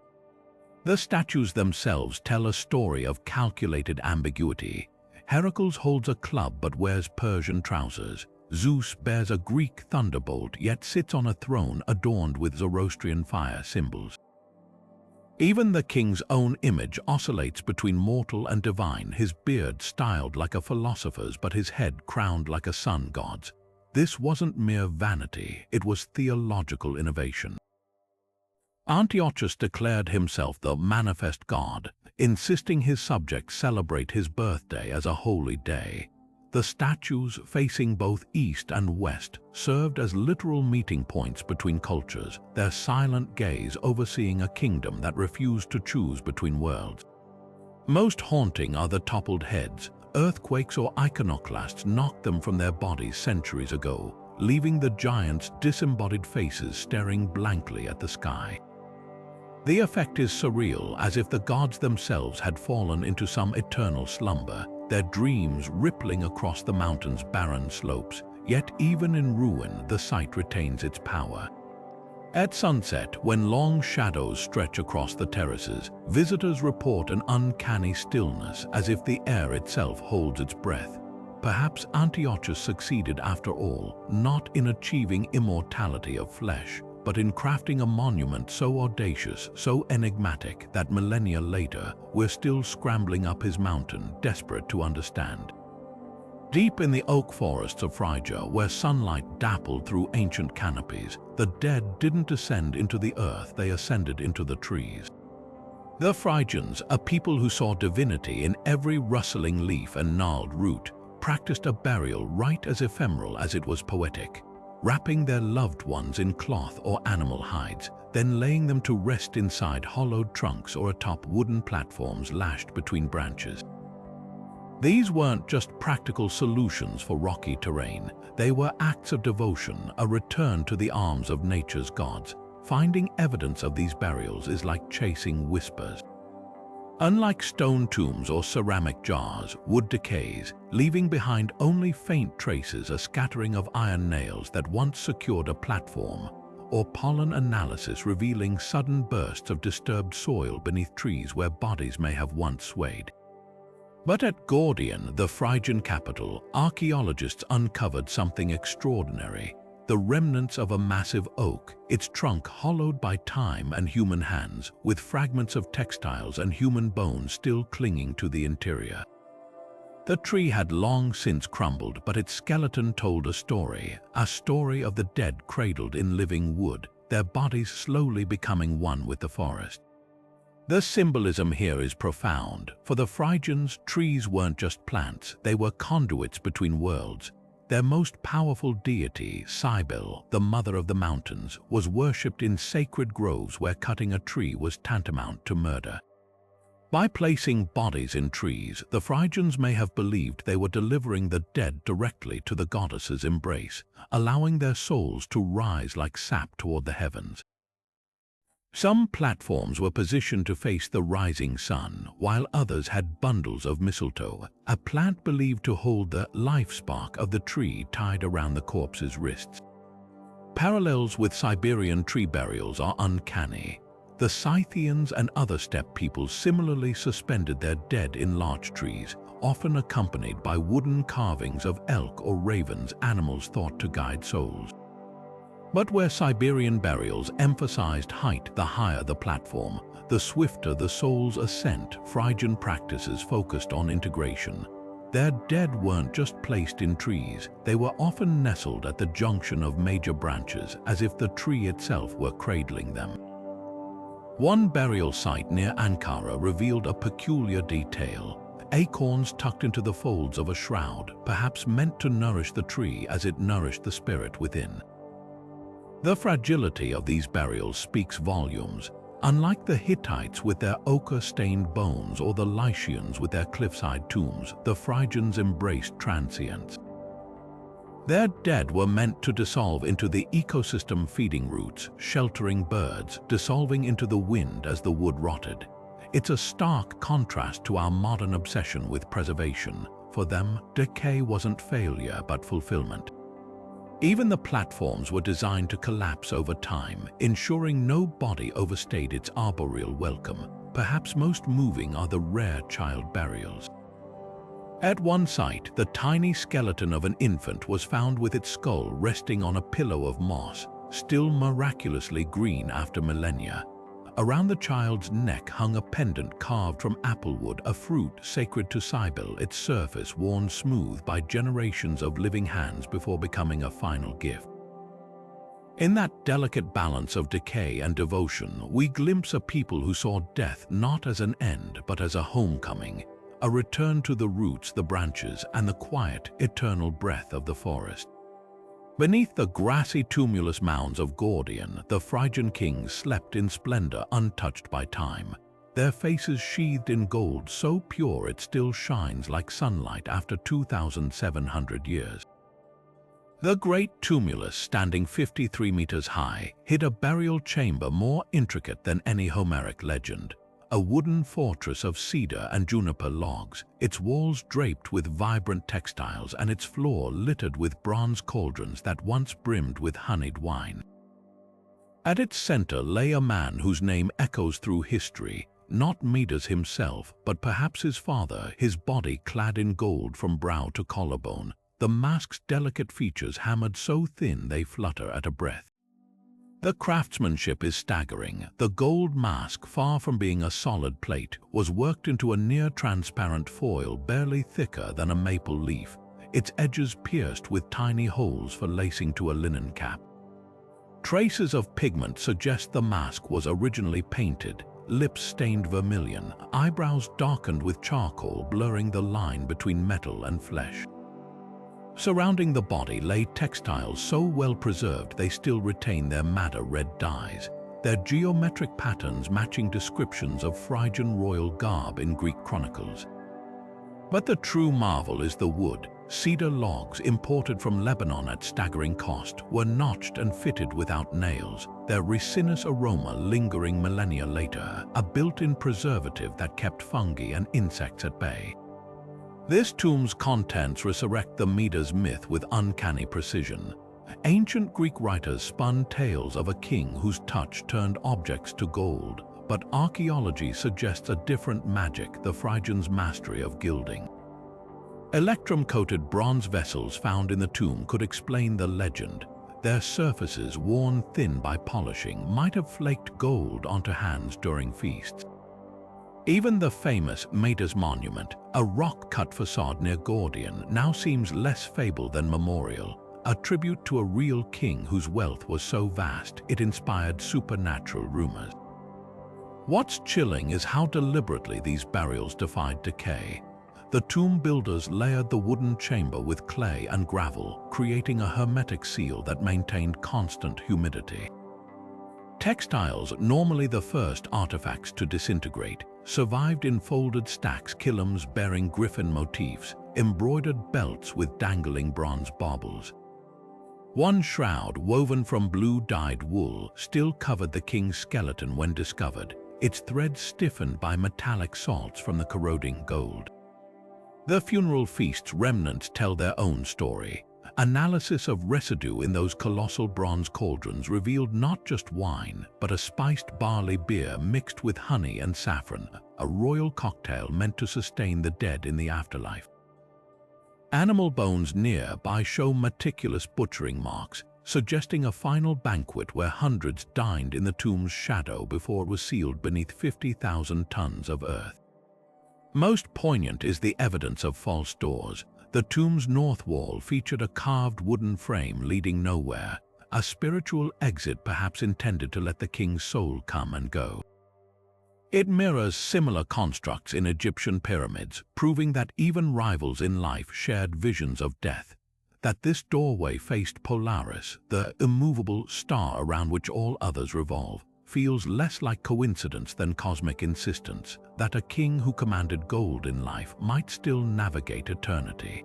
The statues themselves tell a story of calculated ambiguity. Heracles holds a club but wears Persian trousers. Zeus bears a Greek thunderbolt yet sits on a throne adorned with Zoroastrian fire symbols. Even the king's own image oscillates between mortal and divine, his beard styled like a philosopher's but his head crowned like a sun god's. This wasn't mere vanity, it was theological innovation. Antiochus declared himself the manifest god, insisting his subjects celebrate his birthday as a holy day. The statues, facing both east and west, served as literal meeting points between cultures, their silent gaze overseeing a kingdom that refused to choose between worlds. Most haunting are the toppled heads. Earthquakes or iconoclasts knocked them from their bodies centuries ago, leaving the giants' disembodied faces staring blankly at the sky. The effect is surreal, as if the gods themselves had fallen into some eternal slumber, their dreams rippling across the mountain's barren slopes. Yet even in ruin, the site retains its power. At sunset, when long shadows stretch across the terraces, visitors report an uncanny stillness, as if the air itself holds its breath. Perhaps Antiochus succeeded after all, not in achieving immortality of flesh, but in crafting a monument so audacious, so enigmatic, that millennia later, we're still scrambling up his mountain, desperate to understand. Deep in the oak forests of Phrygia, where sunlight dappled through ancient canopies, the dead didn't descend into the earth, they ascended into the trees. The Phrygians, a people who saw divinity in every rustling leaf and gnarled root, practiced a burial rite as ephemeral as it was poetic, wrapping their loved ones in cloth or animal hides, then laying them to rest inside hollowed trunks or atop wooden platforms lashed between branches. These weren't just practical solutions for rocky terrain, they were acts of devotion, a return to the arms of nature's gods. Finding evidence of these burials is like chasing whispers. Unlike stone tombs or ceramic jars, wood decays, leaving behind only faint traces, a scattering of iron nails that once secured a platform, or pollen analysis revealing sudden bursts of disturbed soil beneath trees where bodies may have once swayed. But at Gordian, the Phrygian capital, archaeologists uncovered something extraordinary. The remnants of a massive oak, its trunk hollowed by time and human hands, with fragments of textiles and human bones still clinging to the interior. The tree had long since crumbled, but its skeleton told a story of the dead cradled in living wood, their bodies slowly becoming one with the forest. The symbolism here is profound. For the Phrygians, trees weren't just plants, they were conduits between worlds. Their most powerful deity, Cybele, the mother of the mountains, was worshipped in sacred groves where cutting a tree was tantamount to murder. By placing bodies in trees, the Phrygians may have believed they were delivering the dead directly to the goddess's embrace, allowing their souls to rise like sap toward the heavens. Some platforms were positioned to face the rising sun, while others had bundles of mistletoe, a plant believed to hold the life spark of the tree tied around the corpse's wrists. Parallels with Siberian tree burials are uncanny. The Scythians and other steppe peoples similarly suspended their dead in larch trees, often accompanied by wooden carvings of elk or ravens, animals thought to guide souls. But where Siberian burials emphasized height, the higher the platform, the swifter the soul's ascent. Phrygian practices focused on integration. Their dead weren't just placed in trees, they were often nestled at the junction of major branches, as if the tree itself were cradling them. One burial site near Ankara revealed a peculiar detail. Acorns tucked into the folds of a shroud, perhaps meant to nourish the tree as it nourished the spirit within. The fragility of these burials speaks volumes. Unlike the Hittites with their ochre-stained bones or the Lycians with their cliffside tombs, the Phrygians embraced transience. Their dead were meant to dissolve into the ecosystem, feeding roots, sheltering birds, dissolving into the wind as the wood rotted. It's a stark contrast to our modern obsession with preservation. For them, decay wasn't failure but fulfillment. Even the platforms were designed to collapse over time, ensuring no body overstayed its arboreal welcome. Perhaps most moving are the rare child burials. At one site, the tiny skeleton of an infant was found with its skull resting on a pillow of moss, still miraculously green after millennia. Around the child's neck hung a pendant carved from applewood, a fruit sacred to Cybele, its surface worn smooth by generations of living hands before becoming a final gift. In that delicate balance of decay and devotion, we glimpse a people who saw death not as an end but as a homecoming, a return to the roots, the branches, and the quiet, eternal breath of the forest. Beneath the grassy tumulus mounds of Gordian, the Phrygian kings slept in splendor untouched by time, their faces sheathed in gold so pure it still shines like sunlight after 2,700 years. The great tumulus, standing 53 meters high, hid a burial chamber more intricate than any Homeric legend. A wooden fortress of cedar and juniper logs, its walls draped with vibrant textiles and its floor littered with bronze cauldrons that once brimmed with honeyed wine. At its center lay a man whose name echoes through history, not Midas himself, but perhaps his father, his body clad in gold from brow to collarbone, the mask's delicate features hammered so thin they flutter at a breath. The craftsmanship is staggering. The gold mask, far from being a solid plate, was worked into a near-transparent foil barely thicker than a maple leaf, its edges pierced with tiny holes for lacing to a linen cap. Traces of pigment suggest the mask was originally painted, lips stained vermilion, eyebrows darkened with charcoal blurring the line between metal and flesh. Surrounding the body lay textiles so well preserved they still retain their madder red dyes, their geometric patterns matching descriptions of Phrygian royal garb in Greek chronicles. But the true marvel is the wood. Cedar logs imported from Lebanon at staggering cost were notched and fitted without nails, their resinous aroma lingering millennia later, a built-in preservative that kept fungi and insects at bay. This tomb's contents resurrect the Midas myth with uncanny precision. Ancient Greek writers spun tales of a king whose touch turned objects to gold, but archaeology suggests a different magic, the Phrygians' mastery of gilding. Electrum-coated bronze vessels found in the tomb could explain the legend. Their surfaces, worn thin by polishing, might have flaked gold onto hands during feasts. Even the famous Madas monument, a rock-cut facade near Gordian, now seems less fable than memorial, a tribute to a real king whose wealth was so vast it inspired supernatural rumors. What's chilling is how deliberately these burials defied decay. The tomb builders layered the wooden chamber with clay and gravel, creating a hermetic seal that maintained constant humidity. Textiles, normally the first artifacts to disintegrate, survived in folded stacks, kilims bearing griffin motifs, embroidered belts with dangling bronze baubles. One shroud, woven from blue-dyed wool, still covered the king's skeleton when discovered, its threads stiffened by metallic salts from the corroding gold. The funeral feast's remnants tell their own story. Analysis of residue in those colossal bronze cauldrons revealed not just wine, but a spiced barley beer mixed with honey and saffron, a royal cocktail meant to sustain the dead in the afterlife. Animal bones nearby show meticulous butchering marks, suggesting a final banquet where hundreds dined in the tomb's shadow before it was sealed beneath 50,000 tons of earth. Most poignant is the evidence of false doors. The tomb's north wall featured a carved wooden frame leading nowhere, a spiritual exit perhaps intended to let the king's soul come and go. It mirrors similar constructs in Egyptian pyramids, proving that even rivals in life shared visions of death. That this doorway faced Polaris, the immovable star around which all others revolve, feels less like coincidence than cosmic insistence, that a king who commanded gold in life might still navigate eternity.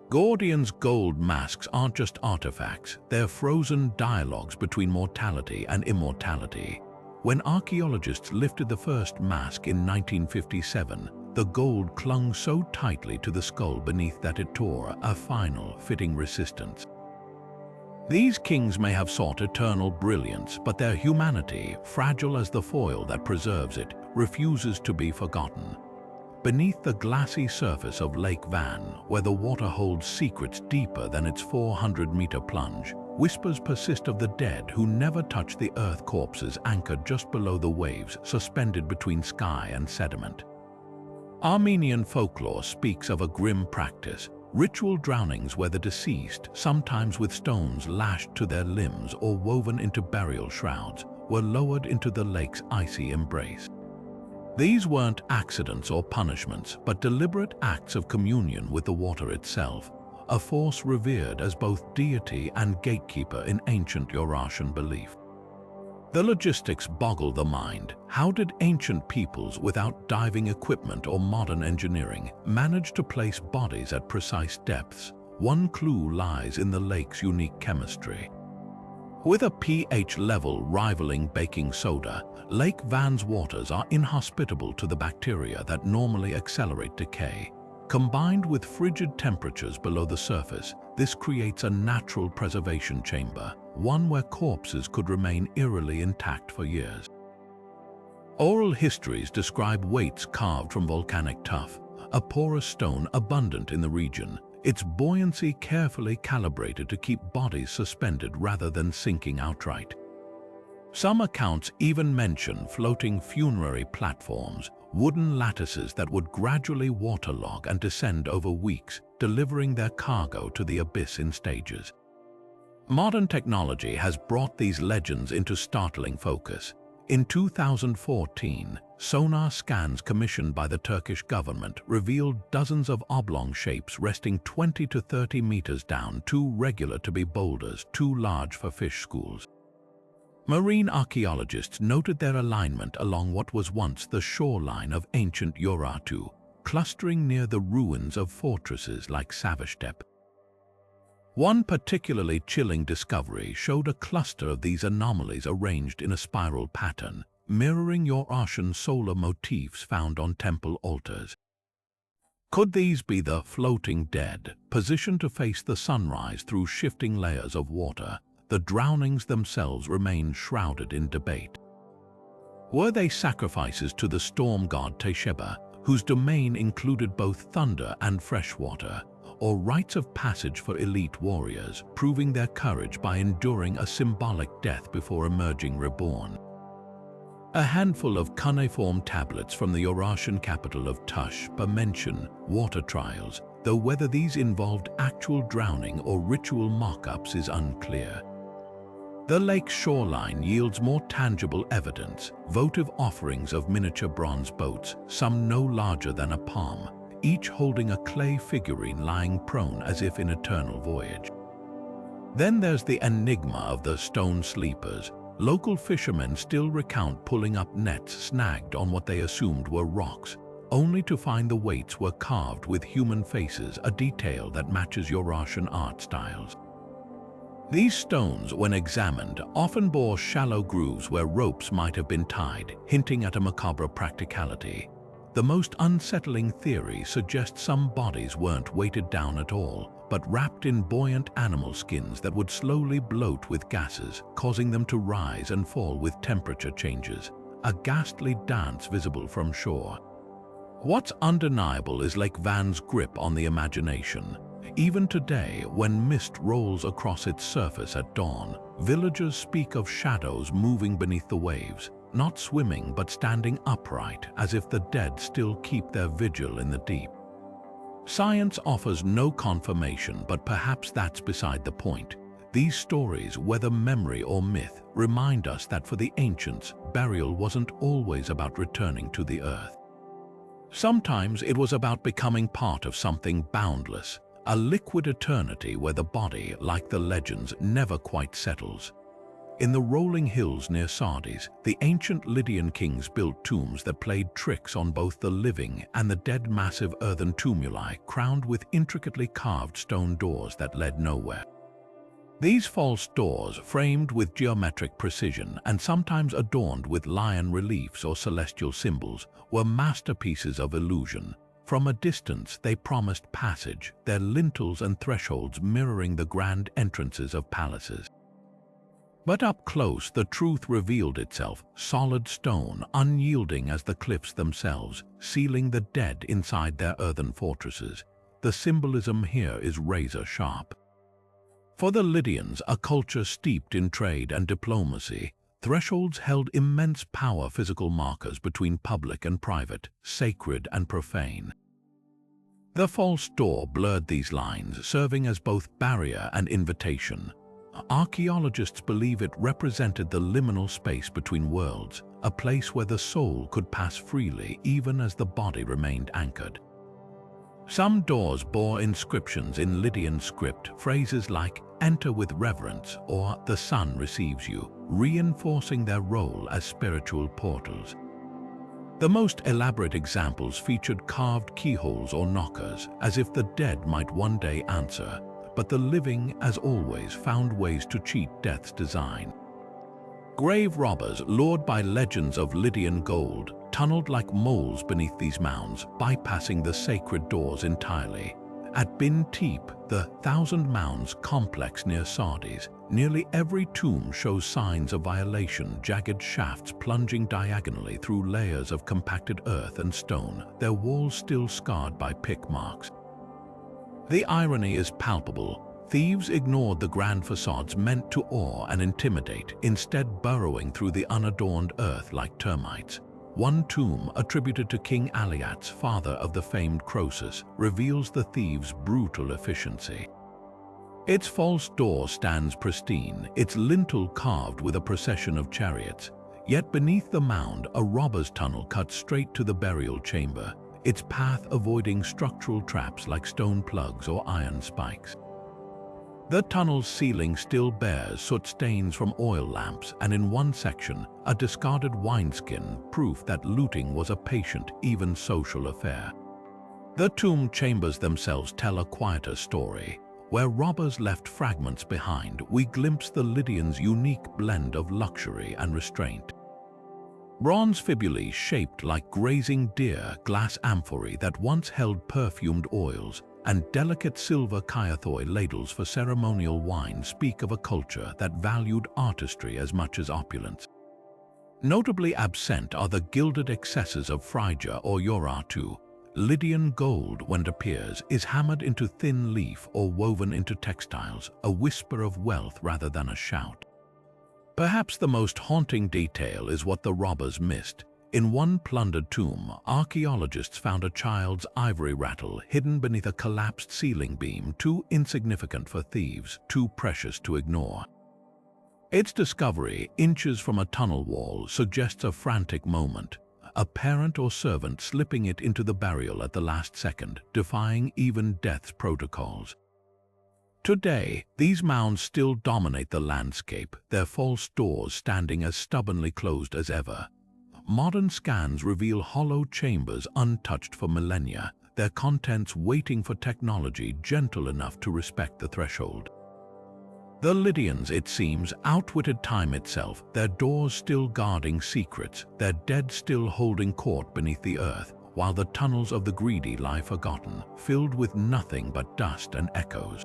Gordian's gold masks aren't just artifacts, they're frozen dialogues between mortality and immortality. When archaeologists lifted the first mask in 1957, the gold clung so tightly to the skull beneath that it tore a final, fitting resistance. These kings may have sought eternal brilliance, but their humanity, fragile as the foil that preserves it, refuses to be forgotten. Beneath the glassy surface of Lake Van, where the water holds secrets deeper than its 400-meter plunge, whispers persist of the dead who never touched the earth, corpses anchored just below the waves, suspended between sky and sediment. Armenian folklore speaks of a grim practice, ritual drownings where the deceased, sometimes with stones lashed to their limbs or woven into burial shrouds, were lowered into the lake's icy embrace. These weren't accidents or punishments, but deliberate acts of communion with the water itself, a force revered as both deity and gatekeeper in ancient Urartian belief. The logistics boggle the mind. How did ancient peoples without diving equipment or modern engineering manage to place bodies at precise depths? One clue lies in the lake's unique chemistry. With a pH level rivaling baking soda, Lake Van's waters are inhospitable to the bacteria that normally accelerate decay. Combined with frigid temperatures below the surface, this creates a natural preservation chamber, one where corpses could remain eerily intact for years. Oral histories describe weights carved from volcanic tuff, a porous stone abundant in the region, its buoyancy carefully calibrated to keep bodies suspended rather than sinking outright. Some accounts even mention floating funerary platforms, wooden lattices that would gradually waterlog and descend over weeks, delivering their cargo to the abyss in stages. Modern technology has brought these legends into startling focus. In 2014, sonar scans commissioned by the Turkish government revealed dozens of oblong shapes resting 20 to 30 meters down, too regular to be boulders, too large for fish schools. Marine archaeologists noted their alignment along what was once the shoreline of ancient Urartu, clustering near the ruins of fortresses like Savastep. One particularly chilling discovery showed a cluster of these anomalies arranged in a spiral pattern, mirroring Urartian solar motifs found on temple altars. Could these be the floating dead, positioned to face the sunrise through shifting layers of water? The drownings themselves remain shrouded in debate. Were they sacrifices to the storm god Tesheba, whose domain included both thunder and fresh water, or rites of passage for elite warriors, proving their courage by enduring a symbolic death before emerging reborn? A handful of cuneiform tablets from the Urartian capital of Tushpa mention water trials, though whether these involved actual drowning or ritual mock-ups is unclear. The lake's shoreline yields more tangible evidence, votive offerings of miniature bronze boats, some no larger than a palm, each holding a clay figurine lying prone as if in eternal voyage. Then there's the enigma of the stone sleepers. Local fishermen still recount pulling up nets snagged on what they assumed were rocks, only to find the weights were carved with human faces, a detail that matches Urartian art styles. These stones, when examined, often bore shallow grooves where ropes might have been tied, hinting at a macabre practicality. The most unsettling theory suggests some bodies weren't weighted down at all, but wrapped in buoyant animal skins that would slowly bloat with gases, causing them to rise and fall with temperature changes, a ghastly dance visible from shore. What's undeniable is Lake Van's grip on the imagination. Even today, when mist rolls across its surface at dawn, villagers speak of shadows moving beneath the waves, not swimming but standing upright, as if the dead still keep their vigil in the deep. Science offers no confirmation, but perhaps that's beside the point. These stories, whether memory or myth, remind us that for the ancients, burial wasn't always about returning to the earth. Sometimes it was about becoming part of something boundless, a liquid eternity where the body, like the legends, never quite settles. In the rolling hills near Sardis, the ancient Lydian kings built tombs that played tricks on both the living and the dead, massive earthen tumuli crowned with intricately carved stone doors that led nowhere. These false doors, framed with geometric precision and sometimes adorned with lion reliefs or celestial symbols, were masterpieces of illusion. From a distance they promised passage, their lintels and thresholds mirroring the grand entrances of palaces. But up close the truth revealed itself, solid stone, unyielding as the cliffs themselves, sealing the dead inside their earthen fortresses. The symbolism here is razor sharp. For the Lydians, a culture steeped in trade and diplomacy, thresholds held immense power, physical markers between public and private, sacred and profane. The false door blurred these lines, serving as both barrier and invitation. Archaeologists believe it represented the liminal space between worlds, a place where the soul could pass freely even as the body remained anchored. Some doors bore inscriptions in Lydian script, phrases like "enter with reverence" or "the sun receives you," reinforcing their role as spiritual portals. The most elaborate examples featured carved keyholes or knockers, as if the dead might one day answer, but the living, as always, found ways to cheat death's design. Grave robbers, lured by legends of Lydian gold, tunneled like moles beneath these mounds, bypassing the sacred doors entirely. At Bin Teep, the Thousand Mounds complex near Sardis, nearly every tomb shows signs of violation, jagged shafts plunging diagonally through layers of compacted earth and stone, their walls still scarred by pick marks. The irony is palpable. Thieves ignored the grand facades meant to awe and intimidate, instead burrowing through the unadorned earth like termites. One tomb, attributed to King Aliat's, father of the famed Croesus, reveals the thieves' brutal efficiency. Its false door stands pristine, its lintel carved with a procession of chariots. Yet beneath the mound, a robber's tunnel cuts straight to the burial chamber, its path avoiding structural traps like stone plugs or iron spikes. The tunnel's ceiling still bears soot stains from oil lamps, and in one section, a discarded wineskin, proof that looting was a patient, even social affair. The tomb chambers themselves tell a quieter story. Where robbers left fragments behind, we glimpse the Lydians' unique blend of luxury and restraint. Bronze fibulae shaped like grazing deer, glass amphorae that once held perfumed oils, and delicate silver kyathoi ladles for ceremonial wine speak of a culture that valued artistry as much as opulence. Notably absent are the gilded excesses of Phrygia or Urartu. Lydian gold, when it appears, is hammered into thin leaf or woven into textiles, a whisper of wealth rather than a shout. Perhaps the most haunting detail is what the robbers missed. In one plundered tomb, archaeologists found a child's ivory rattle hidden beneath a collapsed ceiling beam, too insignificant for thieves, too precious to ignore. Its discovery, inches from a tunnel wall, suggests a frantic moment, a parent or servant slipping it into the burial at the last second, defying even death's protocols. Today, these mounds still dominate the landscape, their false doors standing as stubbornly closed as ever. Modern scans reveal hollow chambers untouched for millennia, their contents waiting for technology gentle enough to respect the threshold. The Lydians, it seems, outwitted time itself, their doors still guarding secrets, their dead still holding court beneath the earth, while the tunnels of the greedy lie forgotten, filled with nothing but dust and echoes.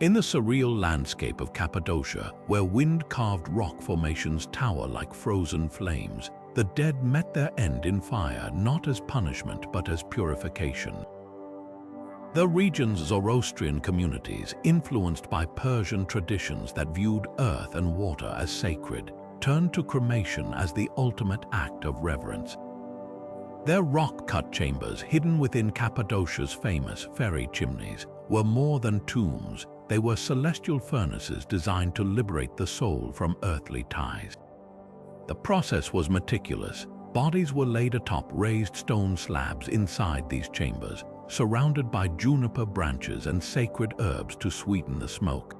In the surreal landscape of Cappadocia, where wind-carved rock formations tower like frozen flames, the dead met their end in fire, not as punishment but as purification. The region's Zoroastrian communities, influenced by Persian traditions that viewed earth and water as sacred, turned to cremation as the ultimate act of reverence. Their rock-cut chambers, hidden within Cappadocia's famous fairy chimneys, were more than tombs. They were celestial furnaces designed to liberate the soul from earthly ties. The process was meticulous. Bodies were laid atop raised stone slabs inside these chambers, surrounded by juniper branches and sacred herbs to sweeten the smoke.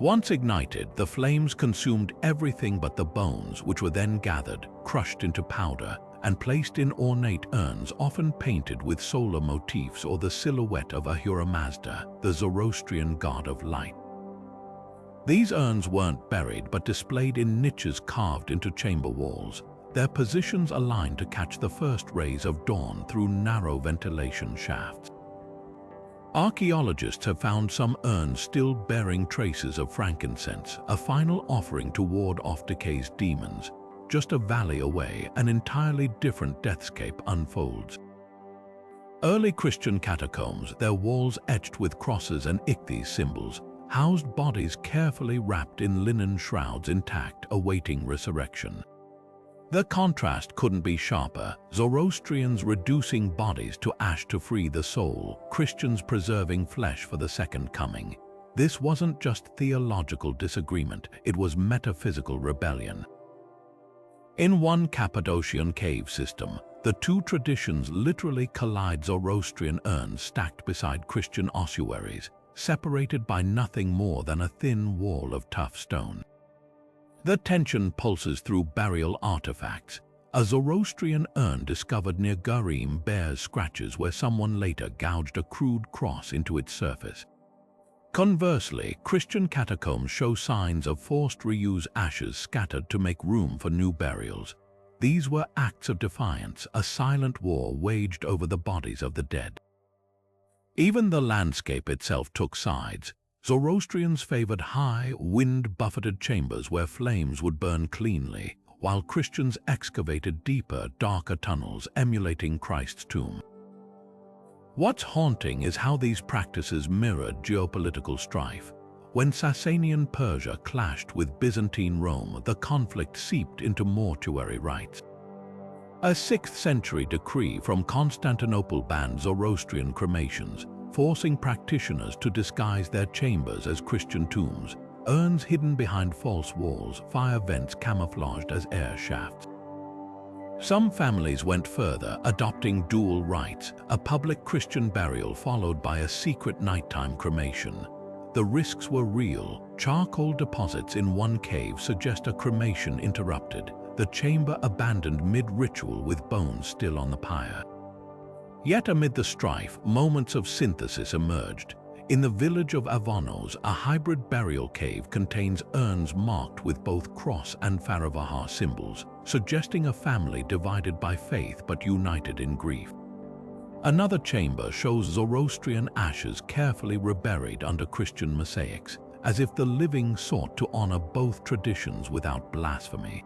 Once ignited, the flames consumed everything but the bones, which were then gathered, crushed into powder, and placed in ornate urns often painted with solar motifs or the silhouette of Ahura Mazda, the Zoroastrian god of light. These urns weren't buried but displayed in niches carved into chamber walls, their positions aligned to catch the first rays of dawn through narrow ventilation shafts. Archaeologists have found some urns still bearing traces of frankincense, a final offering to ward off decay's demons. Just a valley away, an entirely different deathscape unfolds. Early Christian catacombs, their walls etched with crosses and ichthys symbols, housed bodies carefully wrapped in linen shrouds intact, awaiting resurrection. The contrast couldn't be sharper, Zoroastrians reducing bodies to ash to free the soul, Christians preserving flesh for the second coming. This wasn't just theological disagreement, it was metaphysical rebellion. In one Cappadocian cave system, the two traditions literally collide: Zoroastrian urns stacked beside Christian ossuaries, separated by nothing more than a thin wall of tough stone. The tension pulses through burial artifacts. A Zoroastrian urn discovered near Gurim bears scratches where someone later gouged a crude cross into its surface. Conversely, Christian catacombs show signs of forced reuse, ashes scattered to make room for new burials. These were acts of defiance, a silent war waged over the bodies of the dead. Even the landscape itself took sides. Zoroastrians favored high, wind-buffeted chambers where flames would burn cleanly, while Christians excavated deeper, darker tunnels emulating Christ's tomb. What's haunting is how these practices mirrored geopolitical strife. When Sasanian Persia clashed with Byzantine Rome, the conflict seeped into mortuary rites. A 6th century decree from Constantinople banned Zoroastrian cremations, forcing practitioners to disguise their chambers as Christian tombs, urns hidden behind false walls, fire vents camouflaged as air shafts. Some families went further, adopting dual rites, a public Christian burial followed by a secret nighttime cremation. The risks were real. Charcoal deposits in one cave suggest a cremation interrupted, the chamber abandoned mid-ritual with bones still on the pyre. Yet amid the strife, moments of synthesis emerged. In the village of Avonos, a hybrid burial cave contains urns marked with both cross and Faravaha symbols, suggesting a family divided by faith but united in grief. Another chamber shows Zoroastrian ashes carefully reburied under Christian mosaics, as if the living sought to honor both traditions without blasphemy.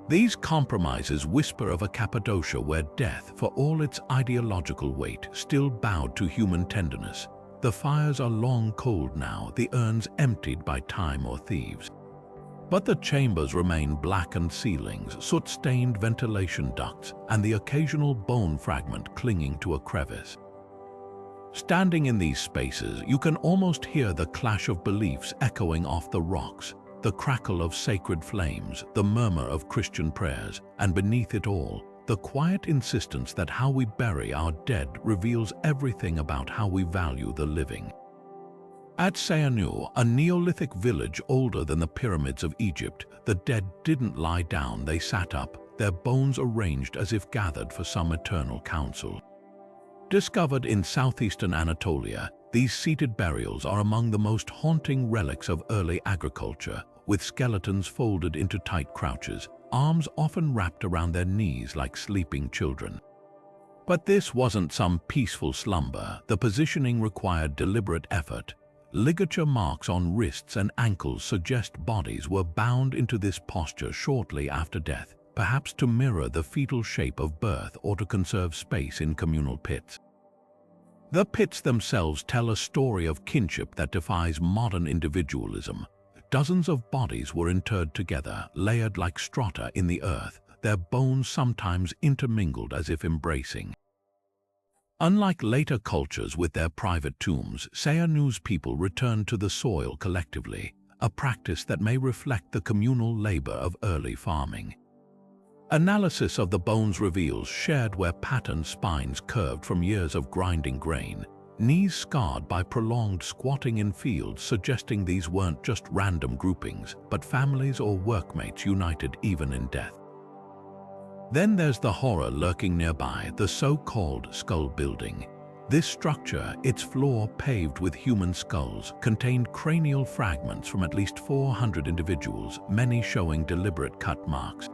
These compromises whisper of a Cappadocia where death, for all its ideological weight, still bowed to human tenderness. The fires are long cold now, the urns emptied by time or thieves. But the chambers remain blackened ceilings, soot-stained ventilation ducts, and the occasional bone fragment clinging to a crevice. Standing in these spaces, you can almost hear the clash of beliefs echoing off the rocks, the crackle of sacred flames, the murmur of Christian prayers, and beneath it all, the quiet insistence that how we bury our dead reveals everything about how we value the living. At Sayanu, a Neolithic village older than the pyramids of Egypt, the dead didn't lie down, they sat up, their bones arranged as if gathered for some eternal council. Discovered in southeastern Anatolia, these seated burials are among the most haunting relics of early agriculture, with skeletons folded into tight crouches, arms often wrapped around their knees like sleeping children. But this wasn't some peaceful slumber. The positioning required deliberate effort. Ligature marks on wrists and ankles suggest bodies were bound into this posture shortly after death, perhaps to mirror the fetal shape of birth or to conserve space in communal pits. The pits themselves tell a story of kinship that defies modern individualism. Dozens of bodies were interred together, layered like strata in the earth, their bones sometimes intermingled as if embracing. Unlike later cultures with their private tombs, Sayanu's people returned to the soil collectively, a practice that may reflect the communal labor of early farming. Analysis of the bones reveals shared where patterned spines curved from years of grinding grain, knees scarred by prolonged squatting in fields suggesting these weren't just random groupings, but families or workmates united even in death. Then there's the horror lurking nearby, the so-called skull building. This structure, its floor paved with human skulls, contained cranial fragments from at least 400 individuals, many showing deliberate cut marks.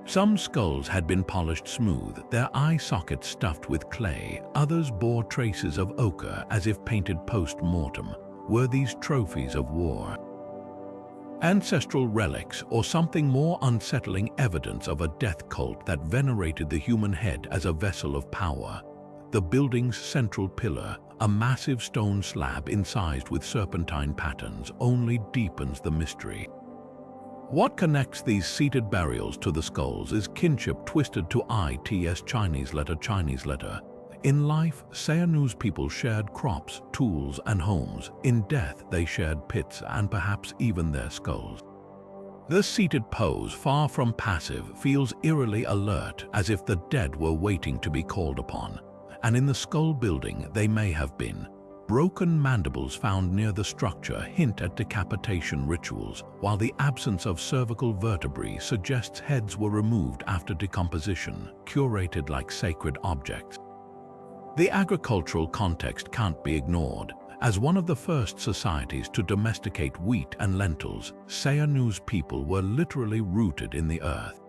Some skulls had been polished smooth, their eye sockets stuffed with clay, others bore traces of ochre as if painted post-mortem. Were these trophies of war? Ancestral relics, or something more unsettling, evidence of a death cult that venerated the human head as a vessel of power. The building's central pillar, a massive stone slab incised with serpentine patterns, only deepens the mystery. What connects these seated burials to the skulls is kinship twisted to ITS Chinese letter. In life, Sayanu's people shared crops, tools, and homes. In death, they shared pits and perhaps even their skulls. The seated pose, far from passive, feels eerily alert, as if the dead were waiting to be called upon. And in the skull building, they may have been. Broken mandibles found near the structure hint at decapitation rituals, while the absence of cervical vertebrae suggests heads were removed after decomposition, curated like sacred objects. The agricultural context can't be ignored. As one of the first societies to domesticate wheat and lentils, Sayanu's people were literally rooted in the earth.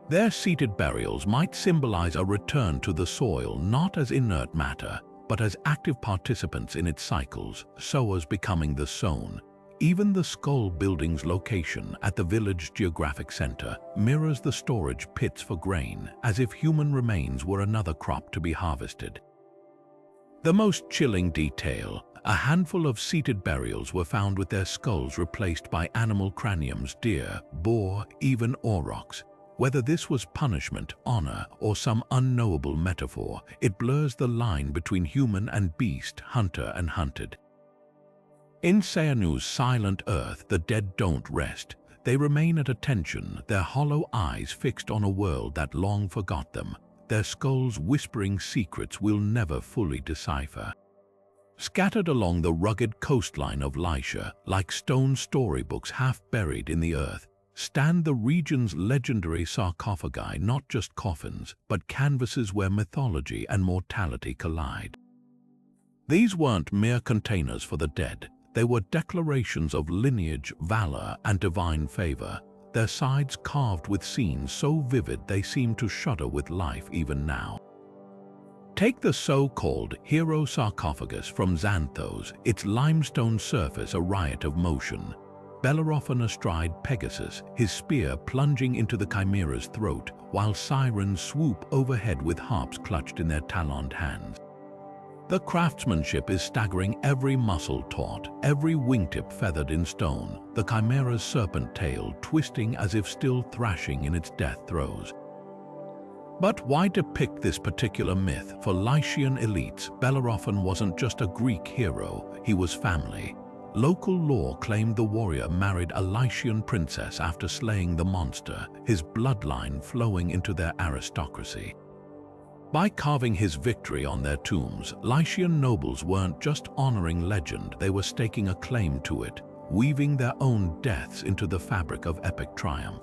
Their seated burials might symbolize a return to the soil not as inert matter, but as active participants in its cycles, sowers becoming the sown. Even the skull building's location at the village geographic center mirrors the storage pits for grain, as if human remains were another crop to be harvested. The most chilling detail, a handful of seated burials were found with their skulls replaced by animal craniums, deer, boar, even aurochs. Whether this was punishment, honor, or some unknowable metaphor, it blurs the line between human and beast, hunter and hunted. In Sayanu's silent earth, the dead don't rest. They remain at attention, their hollow eyes fixed on a world that long forgot them, their skulls whispering secrets we'll never fully decipher. Scattered along the rugged coastline of Lycia, like stone storybooks half buried in the earth, stand the region's legendary sarcophagi, not just coffins, but canvases where mythology and mortality collide. These weren't mere containers for the dead. They were declarations of lineage, valor, and divine favor, their sides carved with scenes so vivid they seem to shudder with life even now. Take the so-called hero sarcophagus from Xanthos, its limestone surface a riot of motion. Bellerophon astride Pegasus, his spear plunging into the chimera's throat, while sirens swoop overhead with harps clutched in their taloned hands. The craftsmanship is staggering, every muscle taut, every wingtip feathered in stone, the chimera's serpent tail twisting as if still thrashing in its death throes. But why depict this particular myth? For Lycian elites, Bellerophon wasn't just a Greek hero, he was family. Local lore claimed the warrior married a Lycian princess after slaying the monster, his bloodline flowing into their aristocracy. By carving his victory on their tombs, Lycian nobles weren't just honoring legend, they were staking a claim to it, weaving their own deaths into the fabric of epic triumph.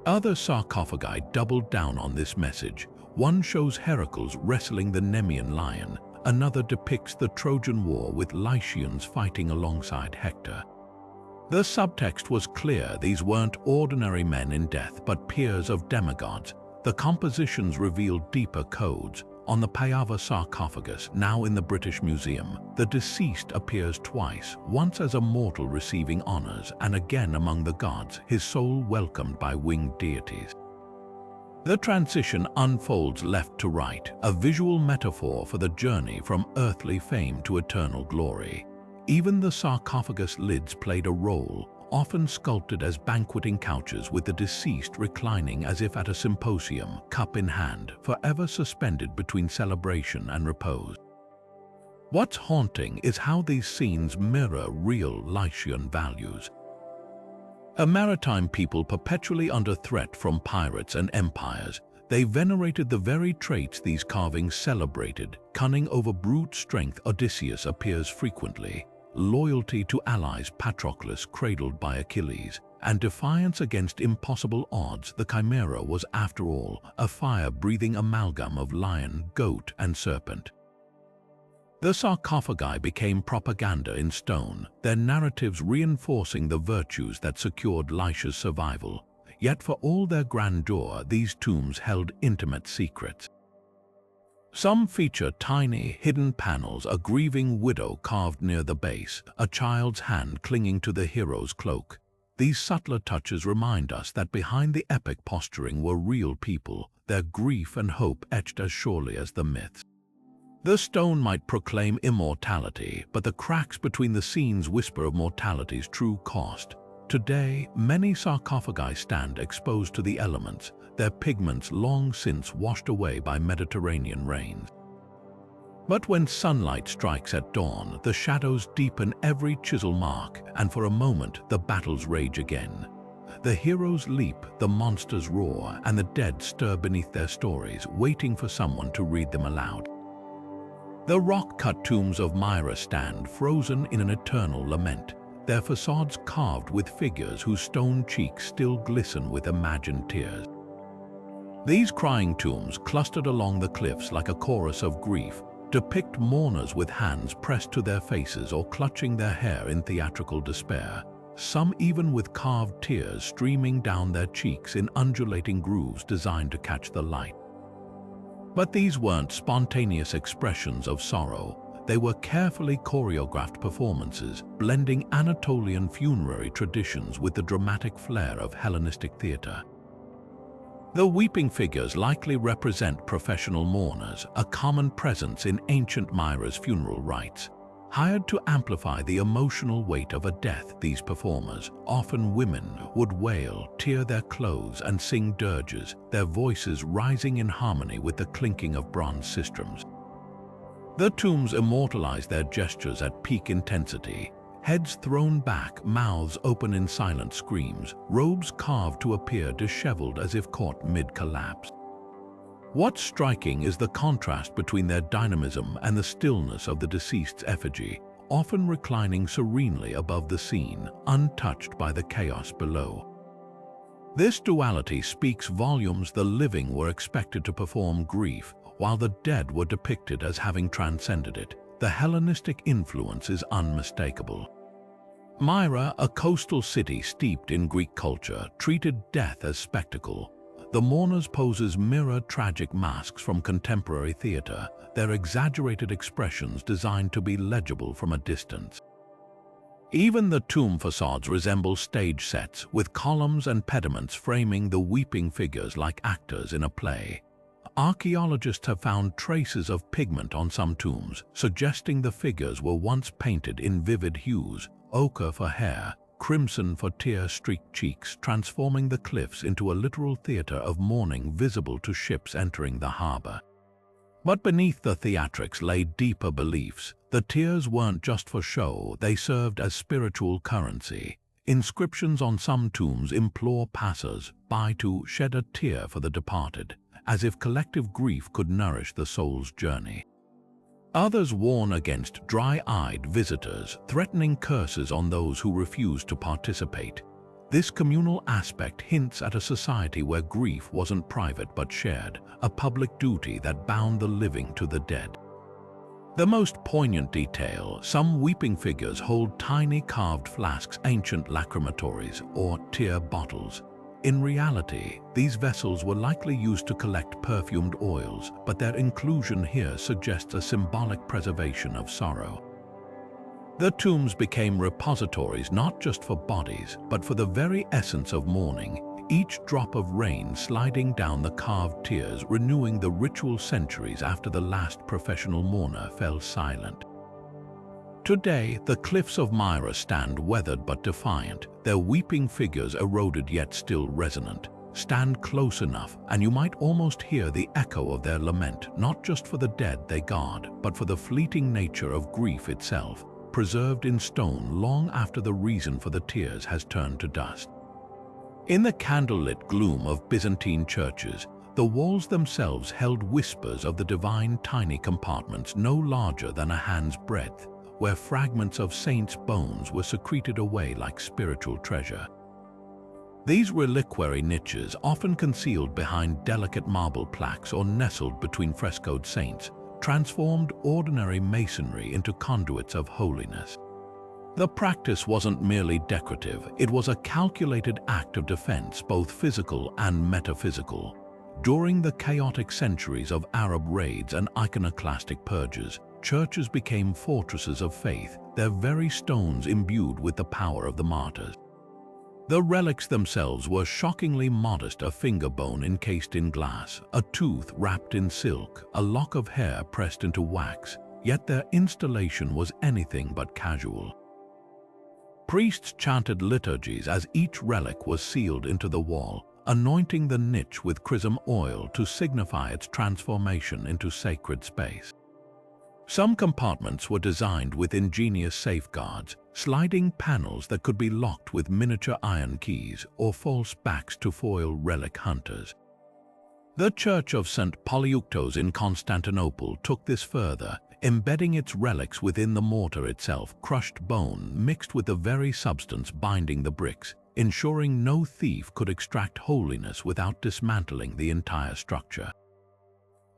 Other sarcophagi doubled down on this message. One shows Heracles wrestling the Nemean lion, another depicts the Trojan War with Lycians fighting alongside Hector. The subtext was clear, these weren't ordinary men in death, but peers of demigods. The compositions revealed deeper codes. On the Payava sarcophagus, now in the British Museum, the deceased appears twice, once as a mortal receiving honors, and again among the gods, his soul welcomed by winged deities. The transition unfolds left to right, a visual metaphor for the journey from earthly fame to eternal glory. Even the sarcophagus lids played a role, often sculpted as banqueting couches with the deceased reclining as if at a symposium, cup in hand, forever suspended between celebration and repose. What's haunting is how these scenes mirror real Lycian values. A maritime people perpetually under threat from pirates and empires, they venerated the very traits these carvings celebrated. Cunning over brute strength, Odysseus appears frequently. Loyalty to allies, Patroclus cradled by Achilles, and defiance against impossible odds. The chimera was, after all, a fire-breathing amalgam of lion, goat, and serpent. The sarcophagi became propaganda in stone, their narratives reinforcing the virtues that secured Lycia's survival. Yet for all their grandeur, these tombs held intimate secrets. Some feature tiny, hidden panels, a grieving widow carved near the base, a child's hand clinging to the hero's cloak. These subtler touches remind us that behind the epic posturing were real people, their grief and hope etched as surely as the myths. The stone might proclaim immortality, but the cracks between the scenes whisper of mortality's true cost. Today, many sarcophagi stand exposed to the elements, their pigments long since washed away by Mediterranean rains. But when sunlight strikes at dawn, the shadows deepen every chisel mark, and for a moment the battles rage again. The heroes leap, the monsters roar, and the dead stir beneath their stories, waiting for someone to read them aloud. The rock-cut tombs of Myra stand frozen in an eternal lament, their facades carved with figures whose stone cheeks still glisten with imagined tears. These crying tombs, clustered along the cliffs like a chorus of grief, depict mourners with hands pressed to their faces or clutching their hair in theatrical despair, some even with carved tears streaming down their cheeks in undulating grooves designed to catch the light. But these weren't spontaneous expressions of sorrow. They were carefully choreographed performances, blending Anatolian funerary traditions with the dramatic flair of Hellenistic theater. The weeping figures likely represent professional mourners, a common presence in ancient Myra's funeral rites. Hired to amplify the emotional weight of a death, these performers, often women, would wail, tear their clothes, and sing dirges, their voices rising in harmony with the clinking of bronze sistrums. The tombs immortalized their gestures at peak intensity, heads thrown back, mouths open in silent screams, robes carved to appear disheveled as if caught mid-collapse. What's striking is the contrast between their dynamism and the stillness of the deceased's effigy, often reclining serenely above the scene, untouched by the chaos below. This duality speaks volumes. The living were expected to perform grief, while the dead were depicted as having transcended it. The Hellenistic influence is unmistakable. Myra, a coastal city steeped in Greek culture, treated death as spectacle. The mourners' poses mirror tragic masks from contemporary theater, their exaggerated expressions designed to be legible from a distance. Even the tomb facades resemble stage sets, with columns and pediments framing the weeping figures like actors in a play. Archaeologists have found traces of pigment on some tombs, suggesting the figures were once painted in vivid hues, ochre for hair, crimson for tear-streaked cheeks, transforming the cliffs into a literal theater of mourning visible to ships entering the harbor. But beneath the theatrics lay deeper beliefs. The tears weren't just for show, they served as spiritual currency. Inscriptions on some tombs implore passers-by to shed a tear for the departed, as if collective grief could nourish the soul's journey. Others warn against dry-eyed visitors, threatening curses on those who refuse to participate. This communal aspect hints at a society where grief wasn't private but shared, a public duty that bound the living to the dead. The most poignant detail, some weeping figures hold tiny carved flasks, ancient lacrimatories, or tear bottles. In reality, these vessels were likely used to collect perfumed oils, but their inclusion here suggests a symbolic preservation of sorrow. The tombs became repositories not just for bodies, but for the very essence of mourning, each drop of rain sliding down the carved tears, renewing the ritual centuries after the last professional mourner fell silent. Today, the cliffs of Myra stand weathered but defiant, their weeping figures eroded yet still resonant. Stand close enough, and you might almost hear the echo of their lament, not just for the dead they guard, but for the fleeting nature of grief itself, preserved in stone long after the reason for the tears has turned to dust. In the candlelit gloom of Byzantine churches, the walls themselves held whispers of the divine, tiny compartments no larger than a hand's breadth, where fragments of saints' bones were secreted away like spiritual treasure. These reliquary niches, often concealed behind delicate marble plaques or nestled between frescoed saints, transformed ordinary masonry into conduits of holiness. The practice wasn't merely decorative, it was a calculated act of defense, both physical and metaphysical. During the chaotic centuries of Arab raids and iconoclastic purges, churches became fortresses of faith, their very stones imbued with the power of the martyrs. The relics themselves were shockingly modest: a finger bone encased in glass, a tooth wrapped in silk, a lock of hair pressed into wax, yet their installation was anything but casual. Priests chanted liturgies as each relic was sealed into the wall, anointing the niche with chrism oil to signify its transformation into sacred space. Some compartments were designed with ingenious safeguards, sliding panels that could be locked with miniature iron keys or false backs to foil relic hunters. The Church of St. Polyeuctos in Constantinople took this further, embedding its relics within the mortar itself, crushed bone mixed with the very substance binding the bricks, ensuring no thief could extract holiness without dismantling the entire structure.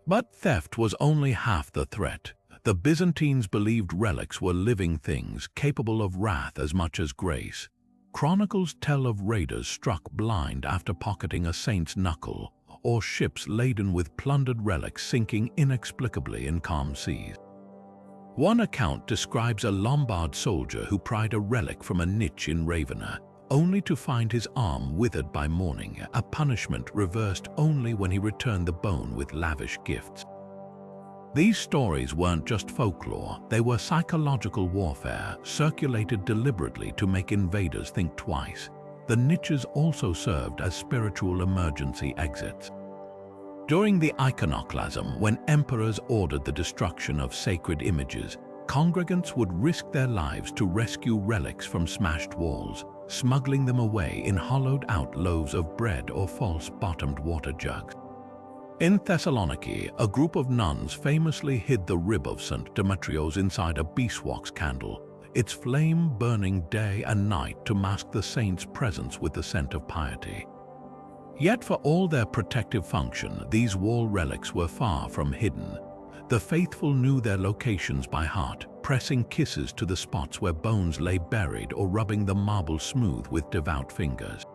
But theft was only half the threat. The Byzantines believed relics were living things, capable of wrath as much as grace. Chronicles tell of raiders struck blind after pocketing a saint's knuckle, or ships laden with plundered relics sinking inexplicably in calm seas. One account describes a Lombard soldier who pried a relic from a niche in Ravenna, only to find his arm withered by mourning, a punishment reversed only when he returned the bone with lavish gifts. These stories weren't just folklore, they were psychological warfare, circulated deliberately to make invaders think twice. The niches also served as spiritual emergency exits. During the iconoclasm, when emperors ordered the destruction of sacred images, congregants would risk their lives to rescue relics from smashed walls, smuggling them away in hollowed-out loaves of bread or false-bottomed water jugs. In Thessaloniki, a group of nuns famously hid the rib of St. Demetrios inside a beeswax candle, its flame burning day and night to mask the saint's presence with the scent of piety. Yet for all their protective function, these wall relics were far from hidden. The faithful knew their locations by heart, pressing kisses to the spots where bones lay buried or rubbing the marble smooth with devout fingers.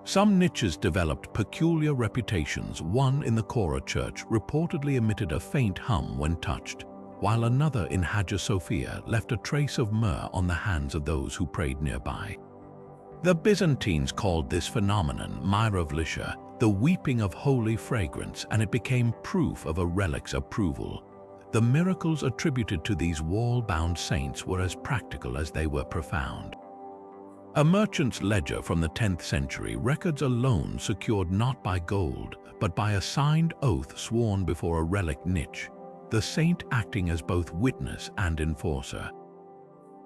Some niches developed peculiar reputations. One in the Chora Church reportedly emitted a faint hum when touched, while another in Hagia Sophia left a trace of myrrh on the hands of those who prayed nearby. The Byzantines called this phenomenon Myra of Lycia, the weeping of holy fragrance, and it became proof of a relic's approval. The miracles attributed to these wall-bound saints were as practical as they were profound. A merchant's ledger from the 10th century records a loan secured not by gold, but by a signed oath sworn before a relic niche, the saint acting as both witness and enforcer.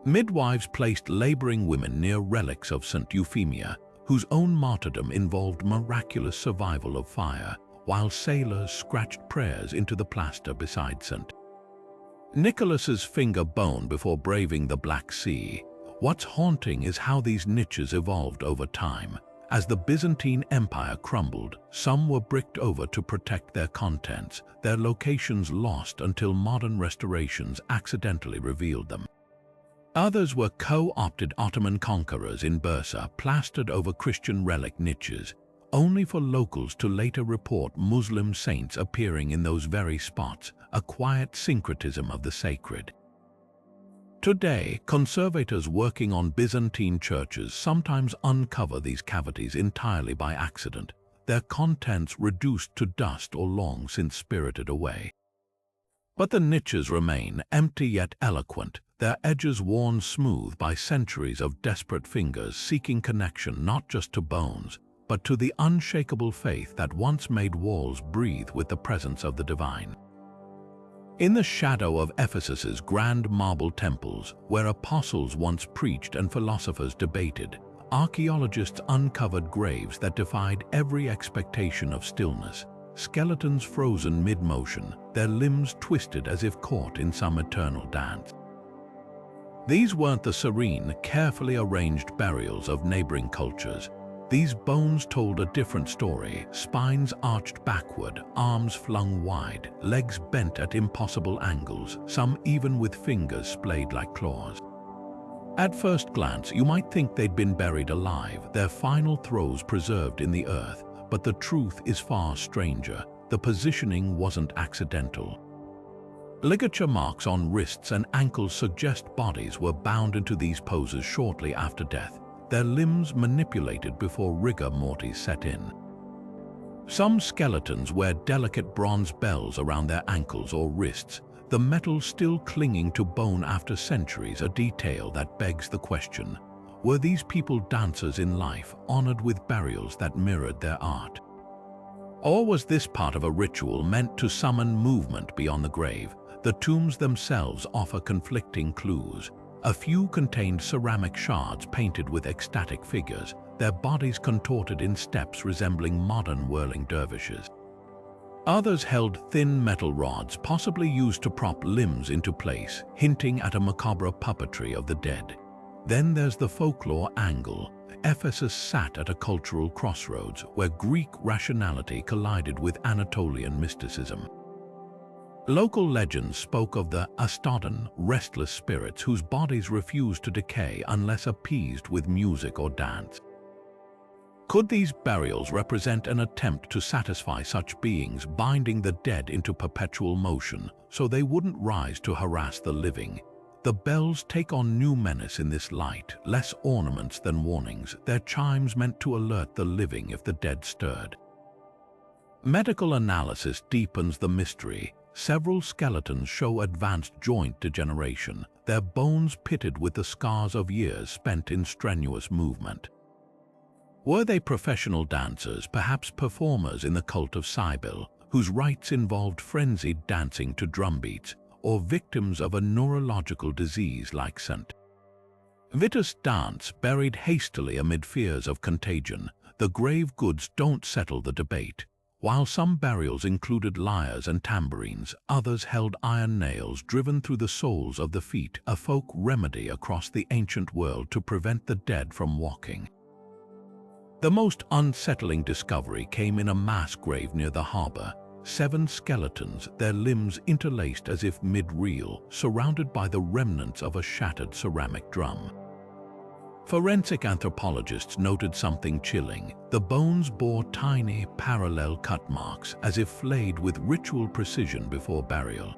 Midwives placed laboring women near relics of St. Euphemia, whose own martyrdom involved miraculous survival of fire, while sailors scratched prayers into the plaster beside St. Nicholas's finger bone before braving the Black Sea. What's haunting is how these niches evolved over time. As the Byzantine Empire crumbled, some were bricked over to protect their contents, their locations lost until modern restorations accidentally revealed them. Others were co-opted Ottoman conquerors in Bursa, plastered over Christian relic niches, only for locals to later report Muslim saints appearing in those very spots, a quiet syncretism of the sacred. Today, conservators working on Byzantine churches sometimes uncover these cavities entirely by accident, their contents reduced to dust or long since spirited away. But the niches remain, empty yet eloquent, their edges worn smooth by centuries of desperate fingers seeking connection not just to bones, but to the unshakable faith that once made walls breathe with the presence of the divine. In the shadow of Ephesus's grand marble temples, where apostles once preached and philosophers debated, archaeologists uncovered graves that defied every expectation of stillness, skeletons frozen mid-motion, their limbs twisted as if caught in some eternal dance. These weren't the serene, carefully arranged burials of neighboring cultures. These bones told a different story, spines arched backward, arms flung wide, legs bent at impossible angles, some even with fingers splayed like claws. At first glance, you might think they'd been buried alive, their final throes preserved in the earth, but the truth is far stranger. The positioning wasn't accidental. Ligature marks on wrists and ankles suggest bodies were bound into these poses shortly after death, their limbs manipulated before rigor mortis set in. Some skeletons wear delicate bronze bells around their ankles or wrists, the metal still clinging to bone after centuries, a detail that begs the question: were these people dancers in life, honored with burials that mirrored their art? Or was this part of a ritual meant to summon movement beyond the grave? The tombs themselves offer conflicting clues. A few contained ceramic shards painted with ecstatic figures, their bodies contorted in steps resembling modern whirling dervishes. Others held thin metal rods, possibly used to prop limbs into place, hinting at a macabre puppetry of the dead. Then there's the folklore angle. Ephesus sat at a cultural crossroads where Greek rationality collided with Anatolian mysticism. Local legends spoke of the astonishing, restless spirits whose bodies refused to decay unless appeased with music or dance. Could these burials represent an attempt to satisfy such beings, binding the dead into perpetual motion so they wouldn't rise to harass the living? The bells take on new menace in this light, less ornaments than warnings, their chimes meant to alert the living if the dead stirred. Medical analysis deepens the mystery. Several skeletons show advanced joint degeneration, their bones pitted with the scars of years spent in strenuous movement. Were they professional dancers, perhaps performers in the cult of Cybele, whose rites involved frenzied dancing to drumbeats, or victims of a neurological disease like St. Vitus' dance, buried hastily amid fears of contagion? The grave goods don't settle the debate. While some burials included lyres and tambourines, others held iron nails driven through the soles of the feet, a folk remedy across the ancient world to prevent the dead from walking. The most unsettling discovery came in a mass grave near the harbor. 7 skeletons, their limbs interlaced as if mid-reel, surrounded by the remnants of a shattered ceramic drum. Forensic anthropologists noted something chilling. The bones bore tiny, parallel cut marks, as if flayed with ritual precision before burial.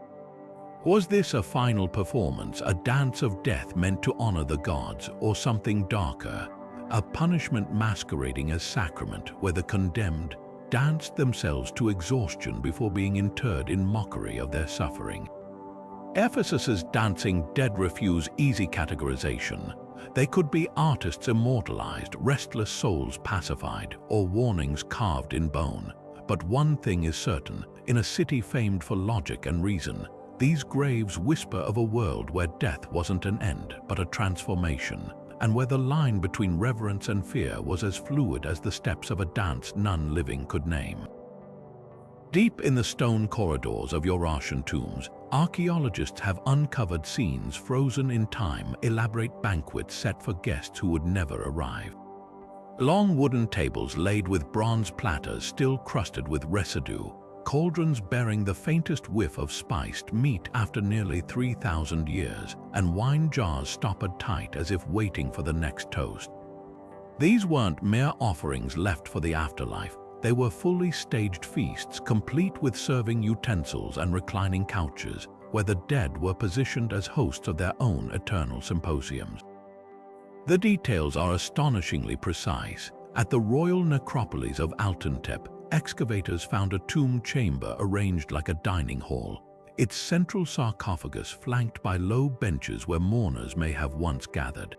Was this a final performance, a dance of death meant to honor the gods, or something darker, a punishment masquerading as sacrament where the condemned danced themselves to exhaustion before being interred in mockery of their suffering. Ephesus's dancing dead refuse easy categorization. They could be artists immortalized, restless souls pacified, or warnings carved in bone. But one thing is certain, in a city famed for logic and reason, these graves whisper of a world where death wasn't an end, but a transformation, and where the line between reverence and fear was as fluid as the steps of a dance none living could name. Deep in the stone corridors of Urartian tombs, archaeologists have uncovered scenes frozen in time, elaborate banquets set for guests who would never arrive. Long wooden tables laid with bronze platters still crusted with residue, cauldrons bearing the faintest whiff of spiced meat after nearly 3,000 years, and wine jars stoppered tight as if waiting for the next toast. These weren't mere offerings left for the afterlife. They were fully staged feasts, complete with serving utensils and reclining couches, where the dead were positioned as hosts of their own eternal symposiums. The details are astonishingly precise. At the royal necropolis of Altantep, excavators found a tomb chamber arranged like a dining hall, its central sarcophagus flanked by low benches where mourners may have once gathered.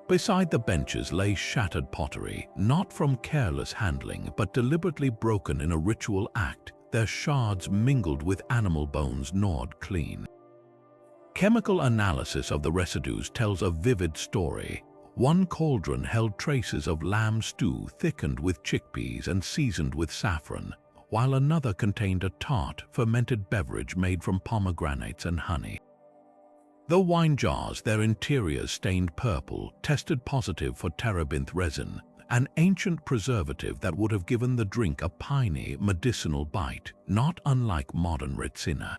Beside the benches lay shattered pottery, not from careless handling but deliberately broken in a ritual act, their shards mingled with animal bones gnawed clean. Chemical analysis of the residues tells a vivid story. One cauldron held traces of lamb stew thickened with chickpeas and seasoned with saffron, while another contained a tart, fermented beverage made from pomegranates and honey. The wine jars, their interiors stained purple, tested positive for terebinth resin, an ancient preservative that would have given the drink a piney, medicinal bite, not unlike modern retsina.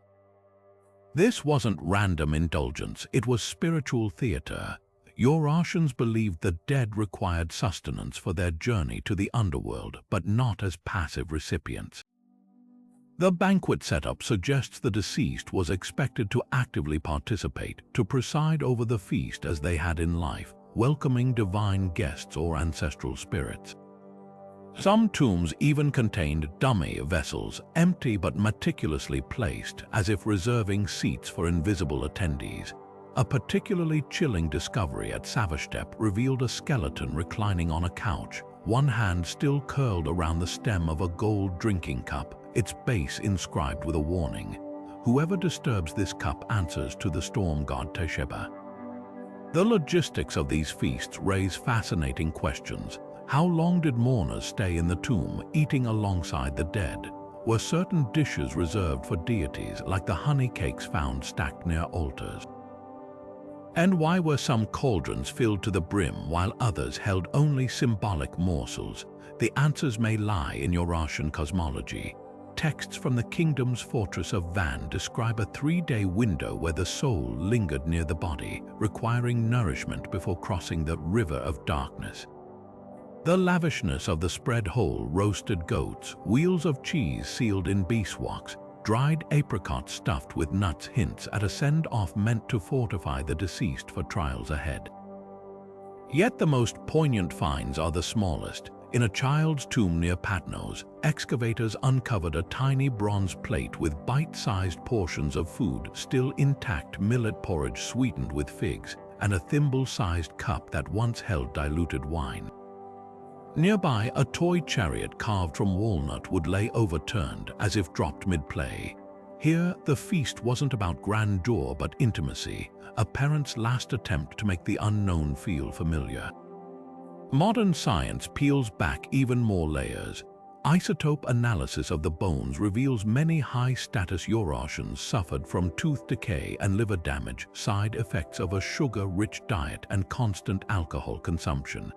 This wasn't random indulgence, it was spiritual theater. Urartians believed the dead required sustenance for their journey to the underworld, but not as passive recipients. The banquet setup suggests the deceased was expected to actively participate, to preside over the feast as they had in life, welcoming divine guests or ancestral spirits. Some tombs even contained dummy vessels, empty but meticulously placed, as if reserving seats for invisible attendees. A particularly chilling discovery at Savastep revealed a skeleton reclining on a couch, one hand still curled around the stem of a gold drinking cup, its base inscribed with a warning: "Whoever disturbs this cup answers to the storm god Tesheba." The logistics of these feasts raise fascinating questions. How long did mourners stay in the tomb, eating alongside the dead? Were certain dishes reserved for deities, like the honey cakes found stacked near altars? And why were some cauldrons filled to the brim while others held only symbolic morsels? The answers may lie in Urartian cosmology. Texts from the kingdom's fortress of Van describe a 3-day window where the soul lingered near the body, requiring nourishment before crossing the river of darkness. The lavishness of the spread whole roasted goats, wheels of cheese sealed in beeswax, dried apricots stuffed with nuts hints at a send-off meant to fortify the deceased for trials ahead. Yet the most poignant finds are the smallest. In a child's tomb near Patmos, excavators uncovered a tiny bronze plate with bite-sized portions of food, still intact millet porridge sweetened with figs, and a thimble-sized cup that once held diluted wine. Nearby, a toy chariot carved from walnut wood lay overturned, as if dropped mid-play. Here, the feast wasn't about grandeur but intimacy, a parent's last attempt to make the unknown feel familiar. Modern science peels back even more layers. Isotope analysis of the bones reveals many high-status Urartians suffered from tooth decay and liver damage, side effects of a sugar-rich diet and constant alcohol consumption.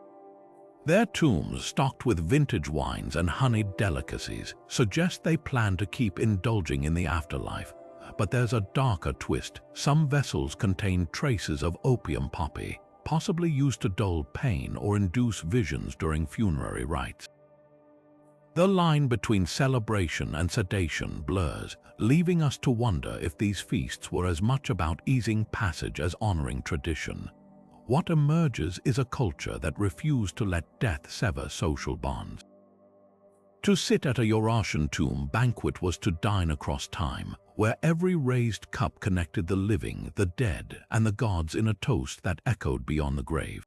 Their tombs, stocked with vintage wines and honeyed delicacies, suggest they plan to keep indulging in the afterlife. But there's a darker twist. Some vessels contain traces of opium poppy, possibly used to dull pain or induce visions during funerary rites. The line between celebration and sedation blurs, leaving us to wonder if these feasts were as much about easing passage as honoring tradition. What emerges is a culture that refused to let death sever social bonds. To sit at a Urartian tomb banquet was to dine across time, where every raised cup connected the living, the dead, and the gods in a toast that echoed beyond the grave.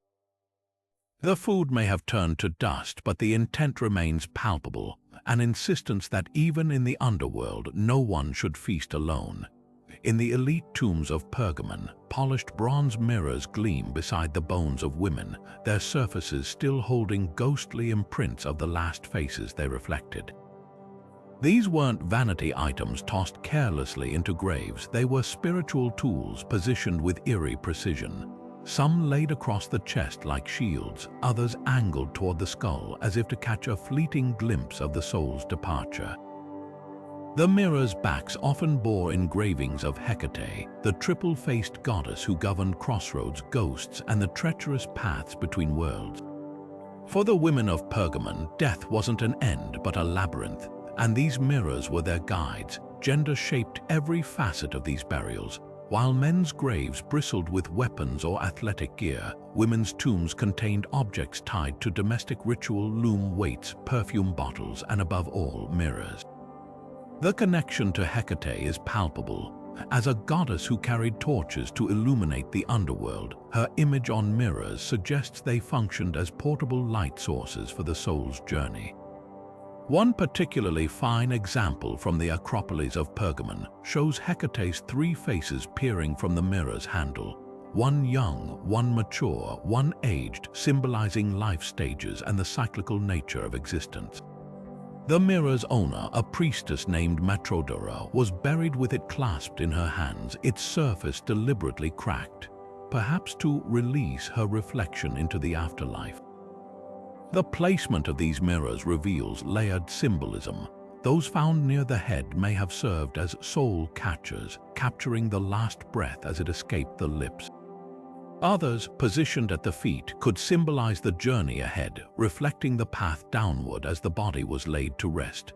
The food may have turned to dust, but the intent remains palpable, an insistence that even in the underworld no one should feast alone. In the elite tombs of Pergamon, polished bronze mirrors gleam beside the bones of women, their surfaces still holding ghostly imprints of the last faces they reflected. These weren't vanity items tossed carelessly into graves, they were spiritual tools positioned with eerie precision. Some laid across the chest like shields, others angled toward the skull as if to catch a fleeting glimpse of the soul's departure. The mirrors' backs often bore engravings of Hecate, the triple-faced goddess who governed crossroads, ghosts, and the treacherous paths between worlds. For the women of Pergamon, death wasn't an end but a labyrinth, and these mirrors were their guides. Gender shaped every facet of these burials. While men's graves bristled with weapons or athletic gear, women's tombs contained objects tied to domestic ritual, loom weights, perfume bottles, and above all, mirrors. The connection to Hecate is palpable. As a goddess who carried torches to illuminate the underworld, her image on mirrors suggests they functioned as portable light sources for the soul's journey. One particularly fine example from the Acropolis of Pergamon shows Hecate's three faces peering from the mirror's handle. One young, one mature, one aged, symbolizing life stages and the cyclical nature of existence. The mirror's owner, a priestess named Matrodora, was buried with it clasped in her hands, its surface deliberately cracked, perhaps to release her reflection into the afterlife. The placement of these mirrors reveals layered symbolism. Those found near the head may have served as soul catchers, capturing the last breath as it escaped the lips. Others, positioned at the feet, could symbolize the journey ahead, reflecting the path downward as the body was laid to rest.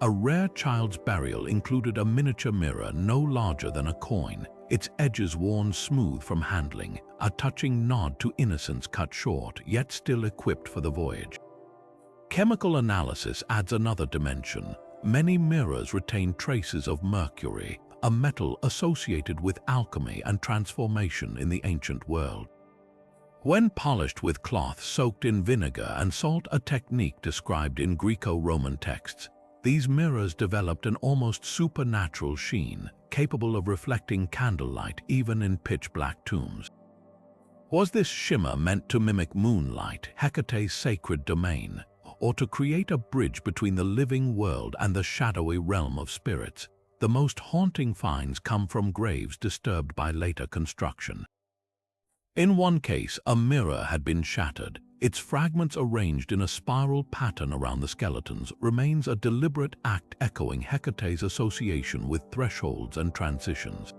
A rare child's burial included a miniature mirror no larger than a coin, its edges worn smooth from handling, a touching nod to innocence cut short, yet still equipped for the voyage. Chemical analysis adds another dimension. Many mirrors retain traces of mercury, a metal associated with alchemy and transformation in the ancient world. When polished with cloth soaked in vinegar and salt, a technique described in Greco-Roman texts, these mirrors developed an almost supernatural sheen, capable of reflecting candlelight even in pitch-black tombs. Was this shimmer meant to mimic moonlight, Hecate's sacred domain, or to create a bridge between the living world and the shadowy realm of spirits? The most haunting finds come from graves disturbed by later construction. In one case, a mirror had been shattered. Its fragments arranged in a spiral pattern around the skeletons remains a deliberate act echoing Hecate's association with thresholds and transitions.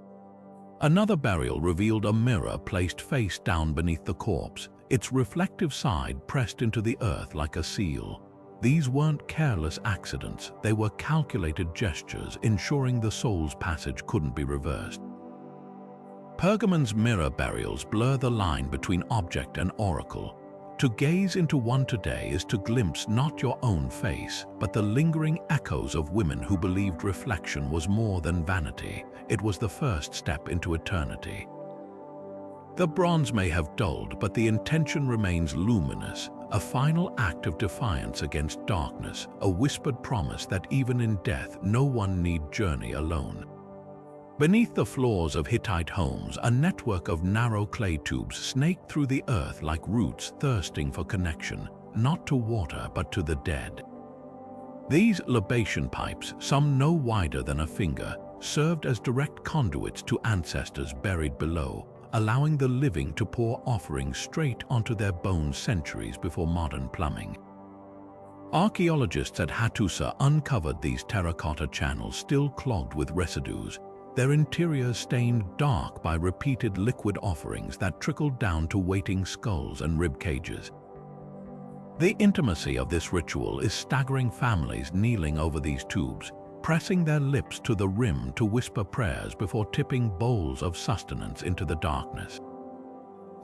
Another burial revealed a mirror placed face down beneath the corpse, its reflective side pressed into the earth like a seal. These weren't careless accidents, they were calculated gestures, ensuring the soul's passage couldn't be reversed. Pergamon's mirror burials blur the line between object and oracle. To gaze into one today is to glimpse not your own face, but the lingering echoes of women who believed reflection was more than vanity. It was the first step into eternity. The bronze may have dulled, but the intention remains luminous. A final act of defiance against darkness, a whispered promise that even in death no one need journey alone. Beneath the floors of Hittite homes, a network of narrow clay tubes snaked through the earth like roots thirsting for connection, not to water but to the dead. These libation pipes, some no wider than a finger, served as direct conduits to ancestors buried below, allowing the living to pour offerings straight onto their bones centuries before modern plumbing. Archaeologists at Hattusa uncovered these terracotta channels still clogged with residues, their interiors stained dark by repeated liquid offerings that trickled down to waiting skulls and rib cages. The intimacy of this ritual is staggering, families kneeling over these tubes, pressing their lips to the rim to whisper prayers before tipping bowls of sustenance into the darkness.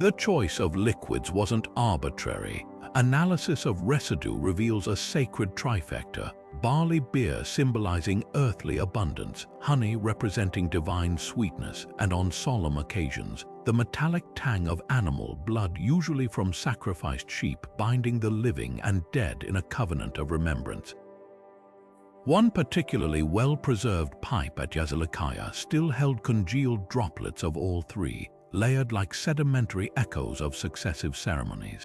The choice of liquids wasn't arbitrary. Analysis of residue reveals a sacred trifecta: barley beer symbolizing earthly abundance, honey representing divine sweetness, and on solemn occasions, the metallic tang of animal blood, usually from sacrificed sheep, binding the living and dead in a covenant of remembrance. One particularly well-preserved pipe at Çatalhöyük still held congealed droplets of all three, layered like sedimentary echoes of successive ceremonies.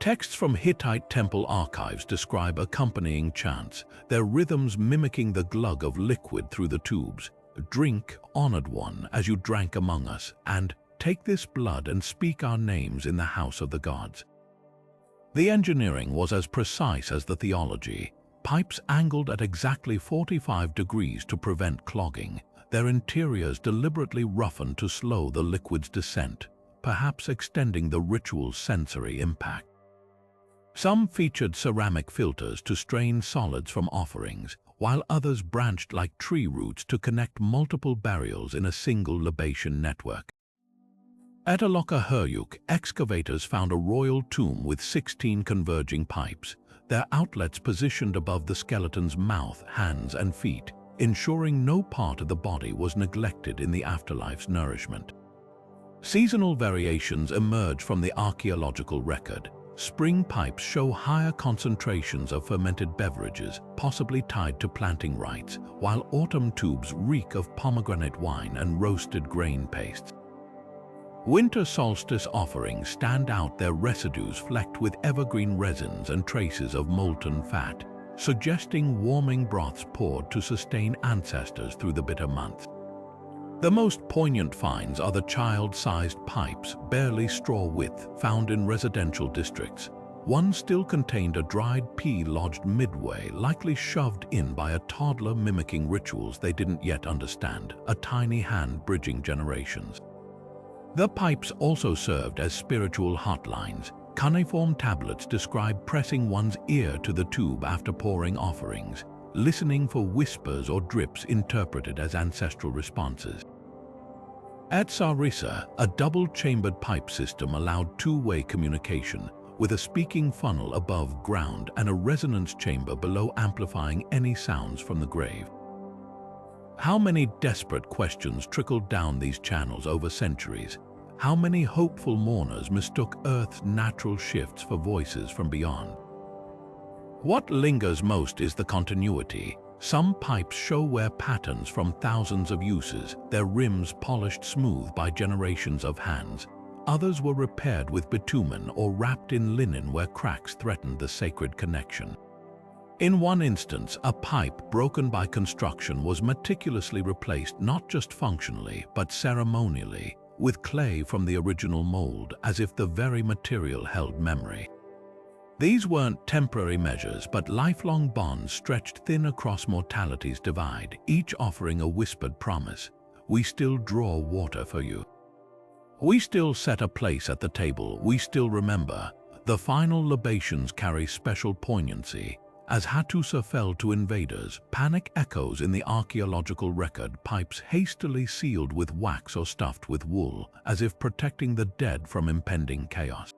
Texts from Hittite temple archives describe accompanying chants, their rhythms mimicking the glug of liquid through the tubes. "Drink, honored one, as you drank among us, and take this blood and speak our names in the house of the gods." The engineering was as precise as the theology. Pipes angled at exactly 45 degrees to prevent clogging, their interiors deliberately roughened to slow the liquid's descent, perhaps extending the ritual's sensory impact. Some featured ceramic filters to strain solids from offerings, while others branched like tree roots to connect multiple burials in a single libation network. At Çatalhöyük, excavators found a royal tomb with 16 converging pipes, their outlets positioned above the skeleton's mouth, hands, and feet, ensuring no part of the body was neglected in the afterlife's nourishment. Seasonal variations emerge from the archaeological record. Spring pipes show higher concentrations of fermented beverages, possibly tied to planting rites, while autumn tubes reek of pomegranate wine and roasted grain pastes. Winter solstice offerings stand out, their residues flecked with evergreen resins and traces of molten fat, suggesting warming broths poured to sustain ancestors through the bitter months. The most poignant finds are the child-sized pipes, barely straw width, found in residential districts. One still contained a dried pea lodged midway, likely shoved in by a toddler mimicking rituals they didn't yet understand, a tiny hand bridging generations. The pipes also served as spiritual hotlines. Cuneiform tablets describe pressing one's ear to the tube after pouring offerings, listening for whispers or drips interpreted as ancestral responses. At Sarissa, a double-chambered pipe system allowed two-way communication, with a speaking funnel above ground and a resonance chamber below amplifying any sounds from the grave. How many desperate questions trickled down these channels over centuries? How many hopeful mourners mistook Earth's natural shifts for voices from beyond? What lingers most is the continuity. Some pipes show wear patterns from thousands of uses, their rims polished smooth by generations of hands. Others were repaired with bitumen or wrapped in linen where cracks threatened the sacred connection. In one instance, a pipe broken by construction was meticulously replaced not just functionally but ceremonially, with clay from the original mold, as if the very material held memory. These weren't temporary measures, but lifelong bonds stretched thin across mortality's divide, each offering a whispered promise. We still draw water for you. We still set a place at the table. We still remember. The final libations carry special poignancy. As Hattusa fell to invaders, panic echoes in the archaeological record, pipes hastily sealed with wax or stuffed with wool, as if protecting the dead from impending chaos.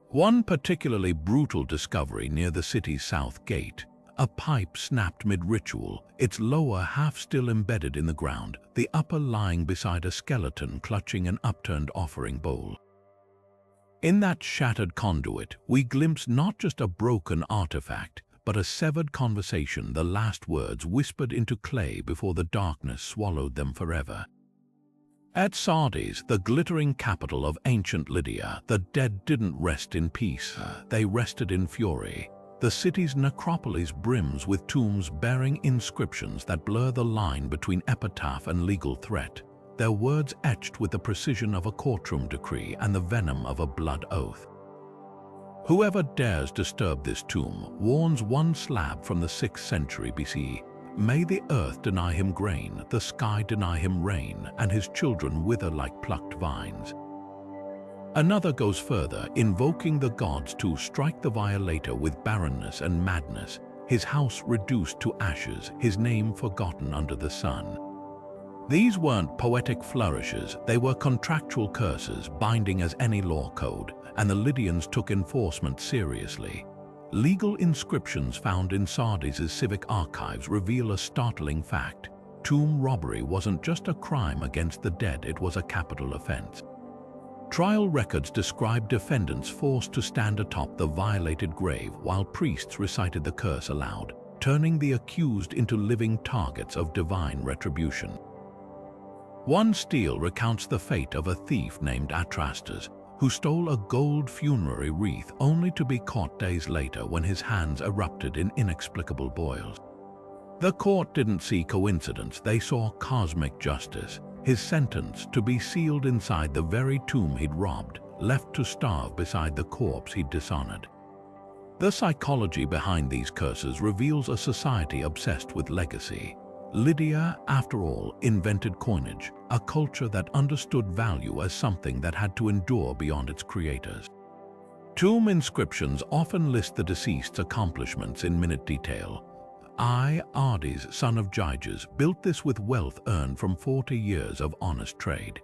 One particularly brutal discovery near the city's south gate, a pipe snapped mid-ritual, its lower half still embedded in the ground, the upper lying beside a skeleton clutching an upturned offering bowl. In that shattered conduit, we glimpse not just a broken artifact, but a severed conversation, the last words whispered into clay before the darkness swallowed them forever. At Sardis, the glittering capital of ancient Lydia, the dead didn't rest in peace, they rested in fury. The city's necropolis brims with tombs bearing inscriptions that blur the line between epitaph and legal threat, their words etched with the precision of a courtroom decree and the venom of a blood oath. Whoever dares disturb this tomb warns one slab from the 6th century BCE. May the earth deny him grain, the sky deny him rain, and his children wither like plucked vines. Another goes further, invoking the gods to strike the violator with barrenness and madness, his house reduced to ashes, his name forgotten under the sun. These weren't poetic flourishes, they were contractual curses, binding as any law code. and the Lydians took enforcement seriously. Legal inscriptions found in Sardis's civic archives reveal a startling fact. Tomb robbery wasn't just a crime against the dead, it was a capital offense. Trial records describe defendants forced to stand atop the violated grave while priests recited the curse aloud, turning the accused into living targets of divine retribution. One stele recounts the fate of a thief named Atrastus, who stole a gold funerary wreath only to be caught days later when his hands erupted in inexplicable boils. The court didn't see coincidence, they saw cosmic justice. His sentence, to be sealed inside the very tomb he'd robbed, left to starve beside the corpse he'd dishonored. The psychology behind these curses reveals a society obsessed with legacy. Lydia, after all, invented coinage, a culture that understood value as something that had to endure beyond its creators. Tomb inscriptions often list the deceased's accomplishments in minute detail. Ardis, son of Gyges, built this with wealth earned from 40 years of honest trade.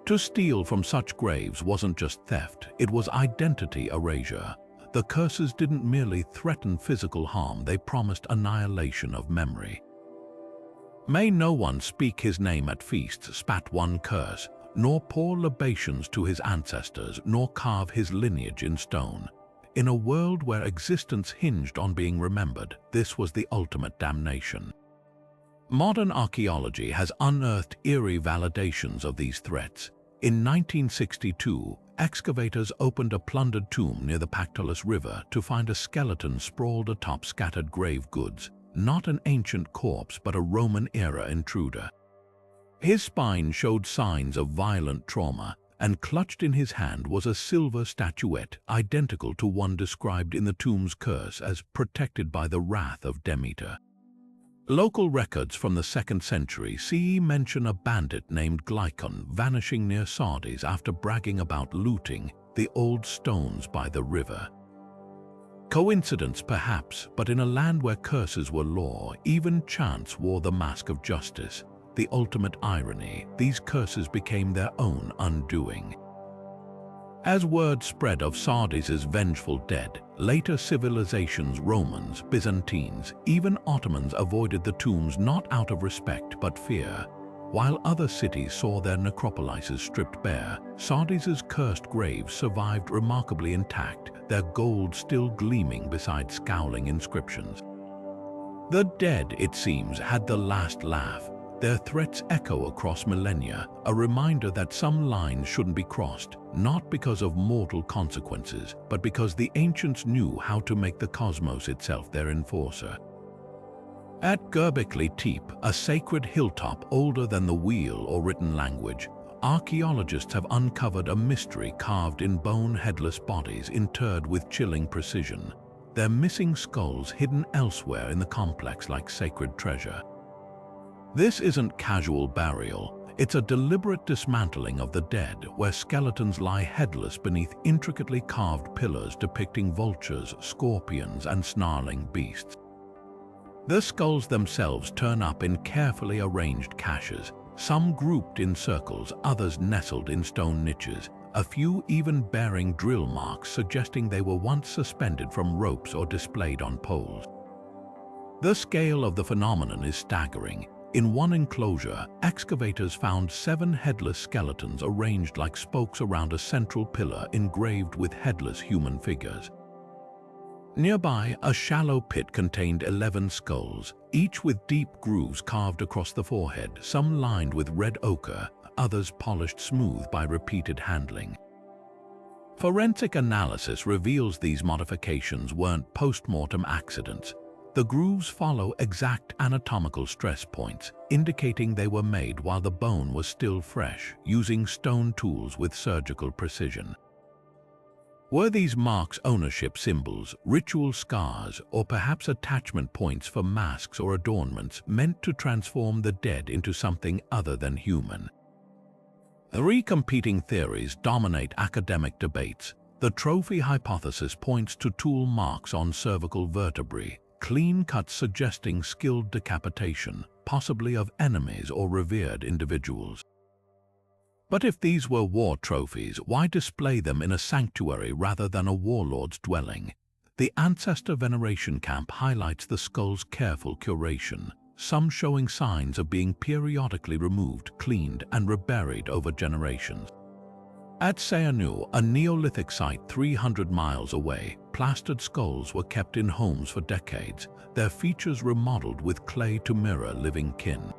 To steal from such graves wasn't just theft, it was identity erasure. The curses didn't merely threaten physical harm, they promised annihilation of memory. May no one speak his name at feasts, spat one curse, nor pour libations to his ancestors, nor carve his lineage in stone. In a world where existence hinged on being remembered, this was the ultimate damnation. Modern archaeology has unearthed eerie validations of these threats. In 1962, excavators opened a plundered tomb near the Pactolus River to find a skeleton sprawled atop scattered grave goods, not an ancient corpse but a Roman-era intruder. His spine showed signs of violent trauma, and clutched in his hand was a silver statuette identical to one described in the tomb's curse as protected by the wrath of Demeter. Local records from the 2nd century CE mention a bandit named Lycian vanishing near Sardis after bragging about looting the old stones by the river. Coincidence perhaps, but in a land where curses were law, even chance wore the mask of justice. The ultimate irony, these curses became their own undoing. As word spread of Sardis's vengeful dead, later civilizations, Romans, Byzantines, even Ottomans avoided the tombs not out of respect but fear. While other cities saw their necropolises stripped bare, Sardis's cursed graves survived remarkably intact, their gold still gleaming beside scowling inscriptions. The dead, it seems, had the last laugh. Their threats echo across millennia, a reminder that some lines shouldn't be crossed, not because of mortal consequences, but because the ancients knew how to make the cosmos itself their enforcer. At Göbekli Tepe, a sacred hilltop older than the wheel or written language, archaeologists have uncovered a mystery carved in bone headless bodies interred with chilling precision, their missing skulls hidden elsewhere in the complex like sacred treasure. This isn't casual burial, it's a deliberate dismantling of the dead, where skeletons lie headless beneath intricately carved pillars depicting vultures, scorpions, and snarling beasts. The skulls themselves turn up in carefully arranged caches, some grouped in circles, others nestled in stone niches, a few even bearing drill marks suggesting they were once suspended from ropes or displayed on poles. The scale of the phenomenon is staggering. In one enclosure, excavators found 7 headless skeletons arranged like spokes around a central pillar engraved with headless human figures. Nearby, a shallow pit contained 11 skulls, each with deep grooves carved across the forehead, some lined with red ochre, others polished smooth by repeated handling. Forensic analysis reveals these modifications weren't post-mortem accidents. The grooves follow exact anatomical stress points, indicating they were made while the bone was still fresh, using stone tools with surgical precision. Were these marks ownership symbols, ritual scars, or perhaps attachment points for masks or adornments meant to transform the dead into something other than human? 3 competing theories dominate academic debates. The trophy hypothesis points to tool marks on cervical vertebrae, clean cuts suggesting skilled decapitation, possibly of enemies or revered individuals. But if these were war trophies, why display them in a sanctuary rather than a warlord's dwelling? The ancestor veneration camp highlights the skull's careful curation, some showing signs of being periodically removed, cleaned, and reburied over generations. At Çatalhöyük, a Neolithic site 300 miles away, plastered skulls were kept in homes for decades, their features remodeled with clay to mirror living kin.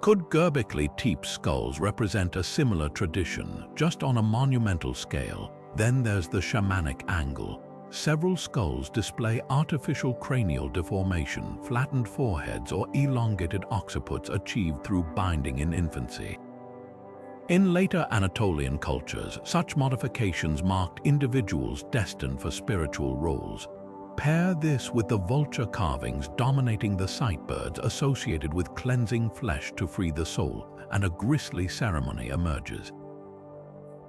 Could Göbekli Tepe's skulls represent a similar tradition, just on a monumental scale? Then there's the shamanic angle. Several skulls display artificial cranial deformation, flattened foreheads, or elongated occiputs achieved through binding in infancy. In later Anatolian cultures, such modifications marked individuals destined for spiritual roles. Pair this with the vulture carvings dominating the sightbirds associated with cleansing flesh to free the soul, and a grisly ceremony emerges.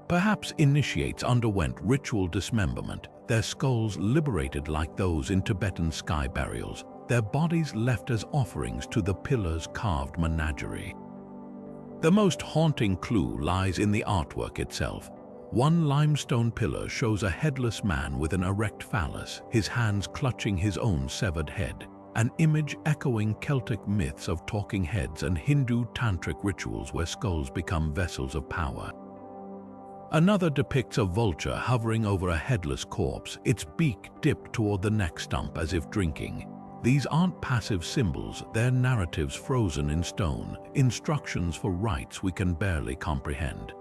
Perhaps initiates underwent ritual dismemberment, their skulls liberated like those in Tibetan sky burials, their bodies left as offerings to the pillars' carved menagerie. The most haunting clue lies in the artwork itself. One limestone pillar shows a headless man with an erect phallus, his hands clutching his own severed head, an image echoing Celtic myths of talking heads and Hindu tantric rituals where skulls become vessels of power. Another depicts a vulture hovering over a headless corpse, its beak dipped toward the neck stump as if drinking. These aren't passive symbols, they're narratives frozen in stone, instructions for rites we can barely comprehend.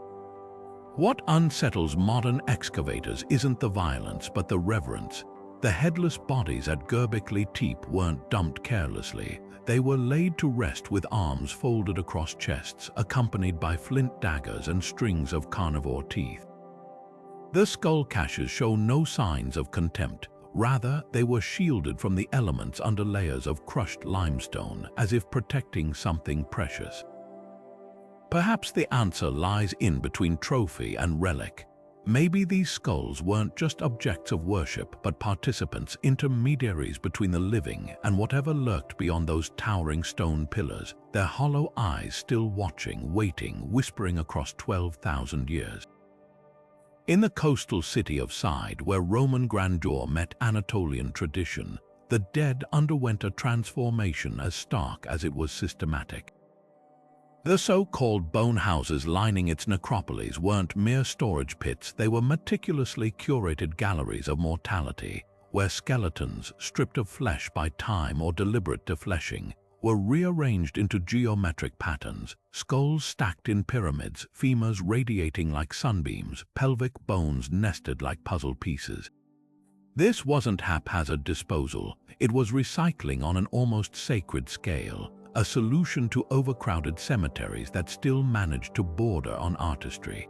What unsettles modern excavators isn't the violence but the reverence. The headless bodies at Göbekli Tepe weren't dumped carelessly. They were laid to rest with arms folded across chests, accompanied by flint daggers and strings of carnivore teeth. The skull caches show no signs of contempt. Rather, they were shielded from the elements under layers of crushed limestone, as if protecting something precious. Perhaps the answer lies in between trophy and relic. Maybe these skulls weren't just objects of worship, but participants, intermediaries between the living and whatever lurked beyond those towering stone pillars, their hollow eyes still watching, waiting, whispering across 12,000 years. In the coastal city of Side, where Roman grandeur met Anatolian tradition, the dead underwent a transformation as stark as it was systematic. The so-called bone houses lining its necropolis weren't mere storage pits, they were meticulously curated galleries of mortality, where skeletons, stripped of flesh by time or deliberate defleshing, were rearranged into geometric patterns, skulls stacked in pyramids, femurs radiating like sunbeams, pelvic bones nested like puzzle pieces. This wasn't haphazard disposal, it was recycling on an almost sacred scale, a solution to overcrowded cemeteries that still managed to border on artistry.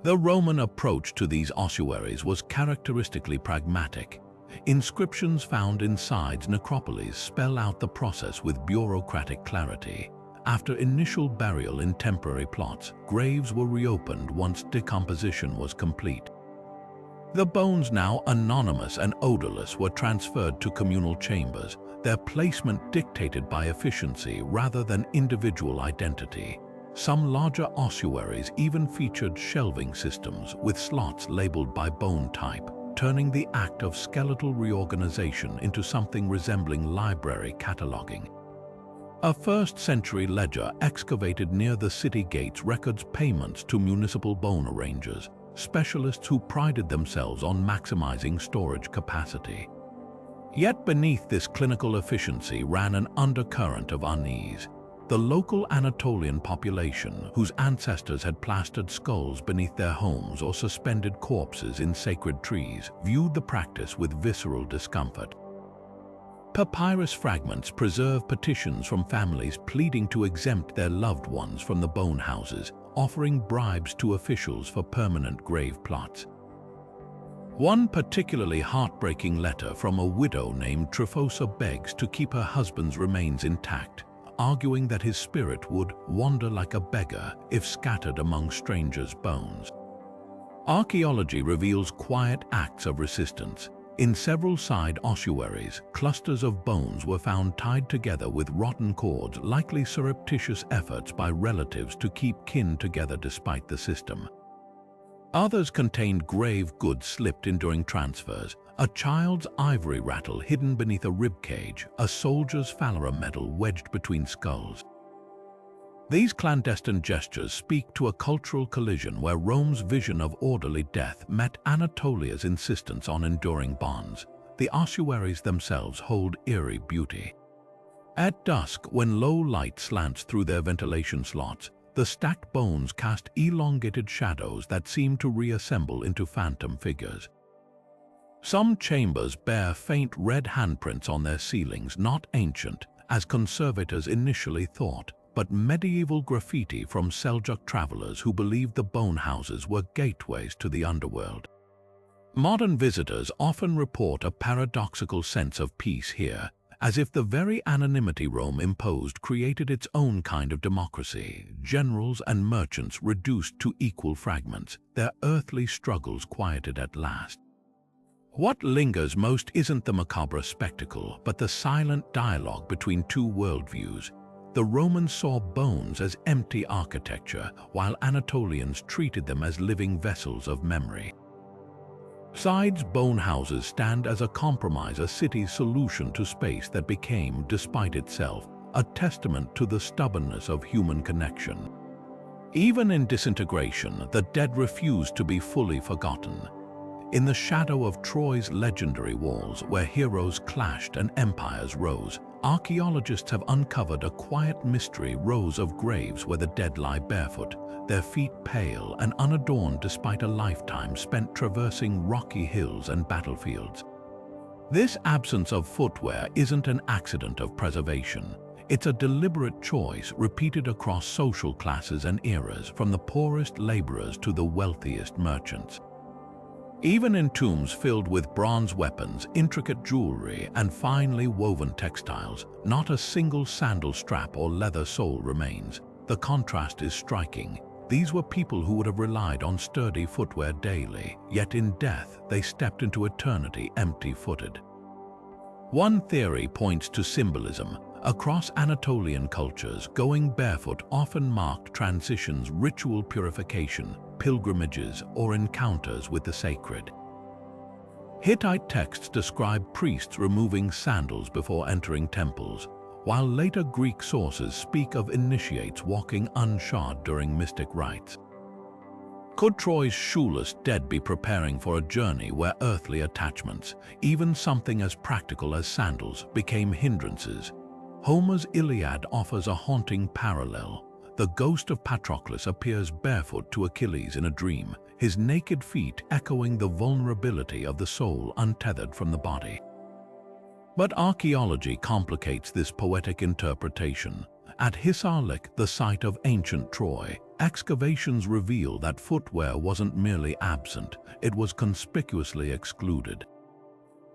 The Roman approach to these ossuaries was characteristically pragmatic. Inscriptions found inside necropolis spell out the process with bureaucratic clarity. After initial burial in temporary plots, graves were reopened once decomposition was complete. The bones, now anonymous and odorless, were transferred to communal chambers, their placement dictated by efficiency rather than individual identity. Some larger ossuaries even featured shelving systems with slots labeled by bone type, turning the act of skeletal reorganization into something resembling library cataloging. A 1st century ledger excavated near the city gates records payments to municipal bone arrangers, specialists who prided themselves on maximizing storage capacity. Yet beneath this clinical efficiency ran an undercurrent of unease. The local Anatolian population, whose ancestors had plastered skulls beneath their homes or suspended corpses in sacred trees, viewed the practice with visceral discomfort. Papyrus fragments preserve petitions from families pleading to exempt their loved ones from the bone houses, offering bribes to officials for permanent grave plots. One particularly heartbreaking letter from a widow named Tryphosa begs to keep her husband's remains intact, arguing that his spirit would wander like a beggar if scattered among strangers' bones. Archaeology reveals quiet acts of resistance. In several side ossuaries, clusters of bones were found tied together with rotten cords, likely surreptitious efforts by relatives to keep kin together despite the system. Others contained grave goods slipped in during transfers, a child's ivory rattle hidden beneath a rib cage, a soldier's phalarum medal wedged between skulls. These clandestine gestures speak to a cultural collision where Rome's vision of orderly death met Anatolia's insistence on enduring bonds. The ossuaries themselves hold eerie beauty. At dusk, when low light slants through their ventilation slots, the stacked bones cast elongated shadows that seem to reassemble into phantom figures. Some chambers bear faint red handprints on their ceilings, not ancient, as conservators initially thought, but medieval graffiti from Seljuk travelers who believed the bone houses were gateways to the underworld. Modern visitors often report a paradoxical sense of peace here, as if the very anonymity Rome imposed created its own kind of democracy, generals and merchants reduced to equal fragments, their earthly struggles quieted at last. What lingers most isn't the macabre spectacle, but the silent dialogue between two worldviews. The Romans saw bones as empty architecture, while Anatolians treated them as living vessels of memory. Besides, bone houses stand as a compromise, a city's solution to space that became, despite itself, a testament to the stubbornness of human connection. Even in disintegration, the dead refused to be fully forgotten. In the shadow of Troy's legendary walls, where heroes clashed and empires rose, archaeologists have uncovered a quiet mystery: rows of graves where the dead lie barefoot, their feet pale and unadorned despite a lifetime spent traversing rocky hills and battlefields. This absence of footwear isn't an accident of preservation. It's a deliberate choice repeated across social classes and eras, from the poorest laborers to the wealthiest merchants. Even in tombs filled with bronze weapons, intricate jewelry, and finely woven textiles, not a single sandal strap or leather sole remains. The contrast is striking. These were people who would have relied on sturdy footwear daily, yet in death they stepped into eternity empty-footed. One theory points to symbolism. Across Anatolian cultures, going barefoot often marked transitions, ritual purification, pilgrimages, or encounters with the sacred. Hittite texts describe priests removing sandals before entering temples, while later Greek sources speak of initiates walking unshod during mystic rites. Could Troy's shoeless dead be preparing for a journey where earthly attachments, even something as practical as sandals, became hindrances? Homer's Iliad offers a haunting parallel. The ghost of Patroclus appears barefoot to Achilles in a dream, his naked feet echoing the vulnerability of the soul untethered from the body. But archaeology complicates this poetic interpretation. At Hisarlik, the site of ancient Troy, excavations reveal that footwear wasn't merely absent, it was conspicuously excluded.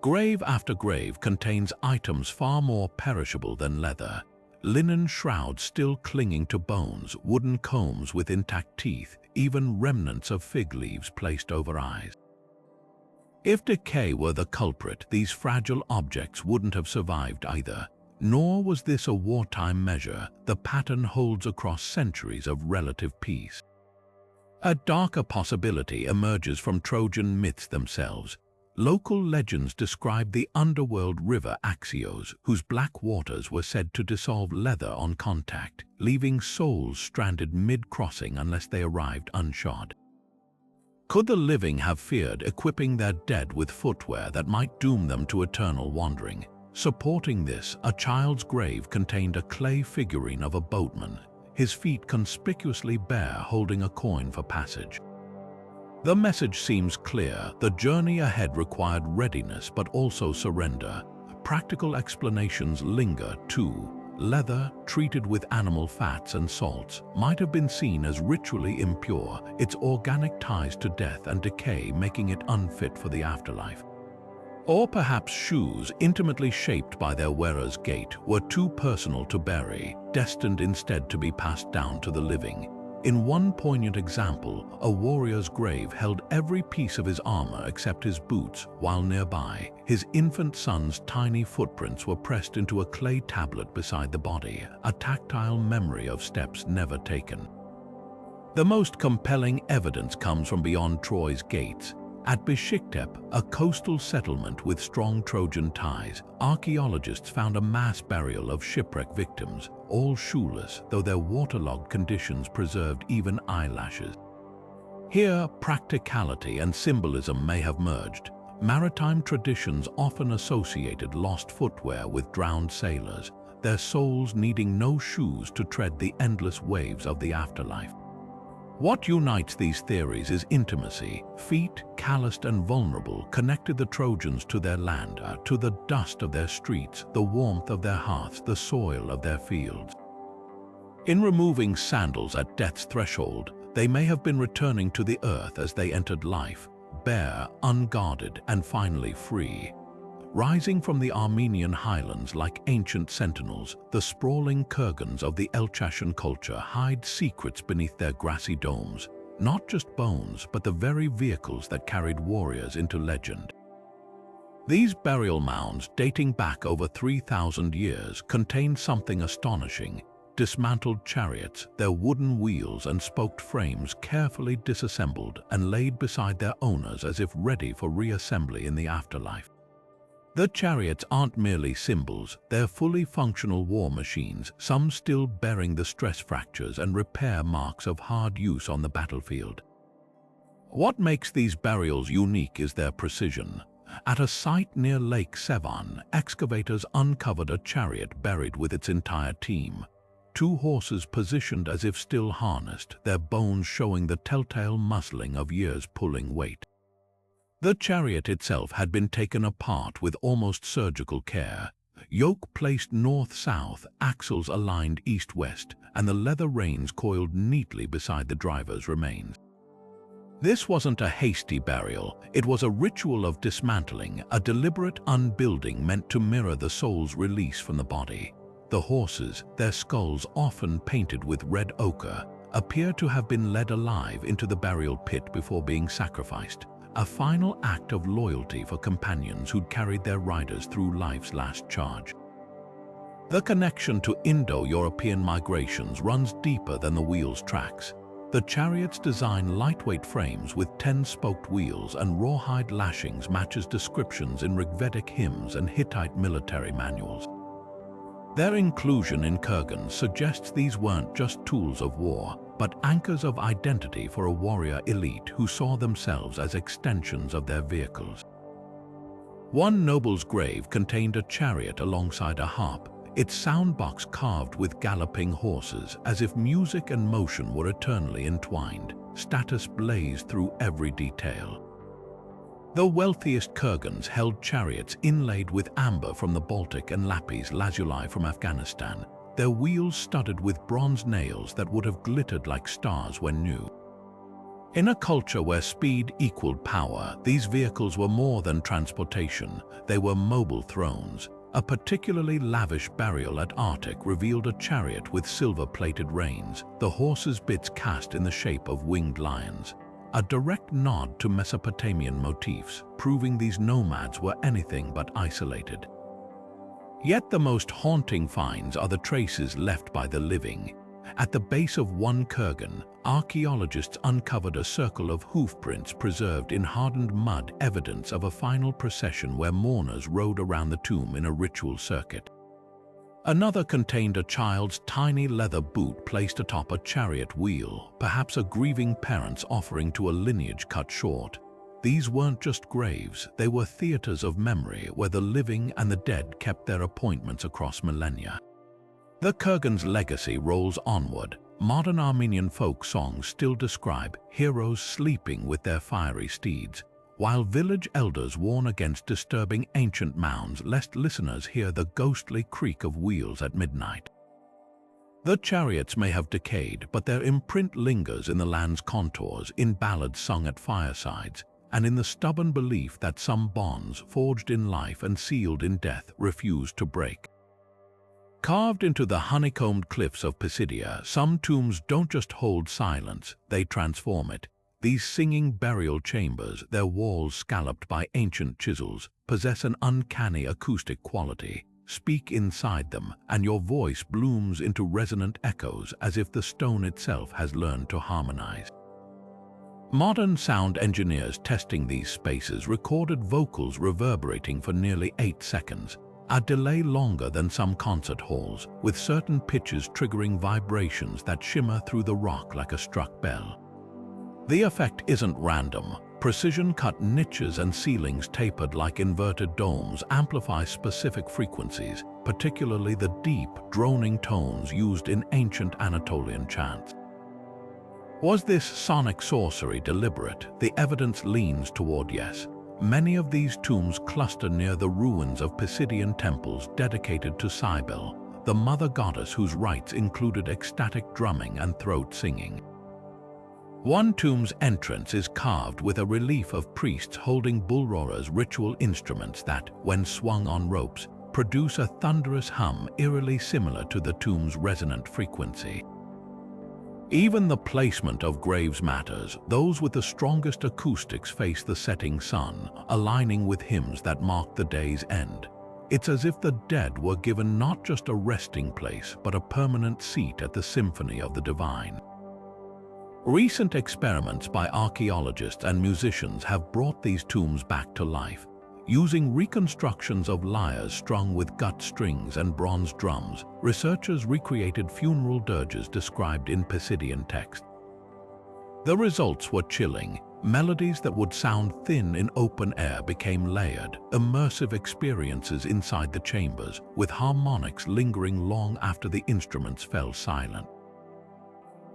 Grave after grave contains items far more perishable than leather. Linen shrouds still clinging to bones, wooden combs with intact teeth, even remnants of fig leaves placed over eyes. If decay were the culprit, these fragile objects wouldn't have survived either. Nor was this a wartime measure. The pattern holds across centuries of relative peace. A darker possibility emerges from Trojan myths themselves. Local legends describe the underworld river Axios, whose black waters were said to dissolve leather on contact, leaving souls stranded mid-crossing unless they arrived unshod. Could the living have feared equipping their dead with footwear that might doom them to eternal wandering? Supporting this, a child's grave contained a clay figurine of a boatman, his feet conspicuously bare, holding a coin for passage. The message seems clear. The journey ahead required readiness but also surrender. Practical explanations linger too. Leather, treated with animal fats and salts, might have been seen as ritually impure, its organic ties to death and decay making it unfit for the afterlife. Or perhaps shoes, intimately shaped by their wearer's gait, were too personal to bury, destined instead to be passed down to the living. In one poignant example, a warrior's grave held every piece of his armor except his boots, while nearby, his infant son's tiny footprints were pressed into a clay tablet beside the body, a tactile memory of steps never taken. The most compelling evidence comes from beyond Troy's gates. At Beşiktaş, a coastal settlement with strong Trojan ties, archaeologists found a mass burial of shipwreck victims, all shoeless, though their waterlogged conditions preserved even eyelashes. Here, practicality and symbolism may have merged. Maritime traditions often associated lost footwear with drowned sailors, their souls needing no shoes to tread the endless waves of the afterlife. What unites these theories is intimacy. Feet, calloused and vulnerable, connected the Trojans to their land, to the dust of their streets, the warmth of their hearths, the soil of their fields. In removing sandals at death's threshold, they may have been returning to the earth as they entered life, bare, unguarded, and finally free. Rising from the Armenian highlands like ancient sentinels, the sprawling kurgans of the Elchashan culture hide secrets beneath their grassy domes, not just bones, but the very vehicles that carried warriors into legend. These burial mounds, dating back over 3,000 years, contain something astonishing. Dismantled chariots, their wooden wheels and spoked frames carefully disassembled and laid beside their owners as if ready for reassembly in the afterlife. The chariots aren't merely symbols, they're fully functional war machines, some still bearing the stress fractures and repair marks of hard use on the battlefield. What makes these burials unique is their precision. At a site near Lake Sevan, excavators uncovered a chariot buried with its entire team. 2 horses positioned as if still harnessed, their bones showing the telltale muscling of years pulling weight. The chariot itself had been taken apart with almost surgical care. Yoke placed north-south, axles aligned east-west, and the leather reins coiled neatly beside the driver's remains. This wasn't a hasty burial, it was a ritual of dismantling, a deliberate unbuilding meant to mirror the soul's release from the body. The horses, their skulls often painted with red ochre, appear to have been led alive into the burial pit before being sacrificed. A final act of loyalty for companions who'd carried their riders through life's last charge. The connection to Indo-European migrations runs deeper than the wheel's tracks. The chariots design lightweight frames with 10-spoked wheels and rawhide lashings matches descriptions in Rigvedic hymns and Hittite military manuals. Their inclusion in kurgans suggests these weren't just tools of war, but anchors of identity for a warrior elite who saw themselves as extensions of their vehicles. One noble's grave contained a chariot alongside a harp, its soundbox carved with galloping horses, as if music and motion were eternally entwined. Status blazed through every detail. The wealthiest kurgans held chariots inlaid with amber from the Baltic and lapis lazuli from Afghanistan, their wheels studded with bronze nails that would have glittered like stars when new. In a culture where speed equaled power, these vehicles were more than transportation, they were mobile thrones. A particularly lavish burial at Arctic revealed a chariot with silver-plated reins, the horse's bits cast in the shape of winged lions. A direct nod to Mesopotamian motifs, proving these nomads were anything but isolated. Yet the most haunting finds are the traces left by the living. At the base of one kurgan, archaeologists uncovered a circle of hoofprints preserved in hardened mud, evidence of a final procession where mourners rode around the tomb in a ritual circuit. Another contained a child's tiny leather boot placed atop a chariot wheel, perhaps a grieving parent's offering to a lineage cut short. These weren't just graves, they were theaters of memory where the living and the dead kept their appointments across millennia. The kurgan's legacy rolls onward. Modern Armenian folk songs still describe heroes sleeping with their fiery steeds, while village elders warn against disturbing ancient mounds lest listeners hear the ghostly creak of wheels at midnight. The chariots may have decayed, but their imprint lingers in the land's contours, in ballads sung at firesides, and in the stubborn belief that some bonds, forged in life and sealed in death, refuse to break. Carved into the honeycombed cliffs of Pisidia, some tombs don't just hold silence, they transform it. These singing burial chambers, their walls scalloped by ancient chisels, possess an uncanny acoustic quality. Speak inside them, and your voice blooms into resonant echoes as if the stone itself has learned to harmonize. Modern sound engineers testing these spaces recorded vocals reverberating for nearly 8 seconds, a delay longer than some concert halls, with certain pitches triggering vibrations that shimmer through the rock like a struck bell. The effect isn't random. Precision-cut niches and ceilings tapered like inverted domes amplify specific frequencies, particularly the deep, droning tones used in ancient Anatolian chants. Was this sonic sorcery deliberate? The evidence leans toward yes. Many of these tombs cluster near the ruins of Pisidian temples dedicated to Cybele, the mother goddess whose rites included ecstatic drumming and throat singing. One tomb's entrance is carved with a relief of priests holding bulroras, ritual instruments that, when swung on ropes, produce a thunderous hum eerily similar to the tomb's resonant frequency. Even the placement of graves matters. Those with the strongest acoustics face the setting sun, aligning with hymns that mark the day's end. It's as if the dead were given not just a resting place, but a permanent seat at the symphony of the divine. Recent experiments by archaeologists and musicians have brought these tombs back to life. Using reconstructions of lyres strung with gut strings and bronze drums, researchers recreated funeral dirges described in Pisidian text. The results were chilling. Melodies that would sound thin in open air became layered, immersive experiences inside the chambers, with harmonics lingering long after the instruments fell silent.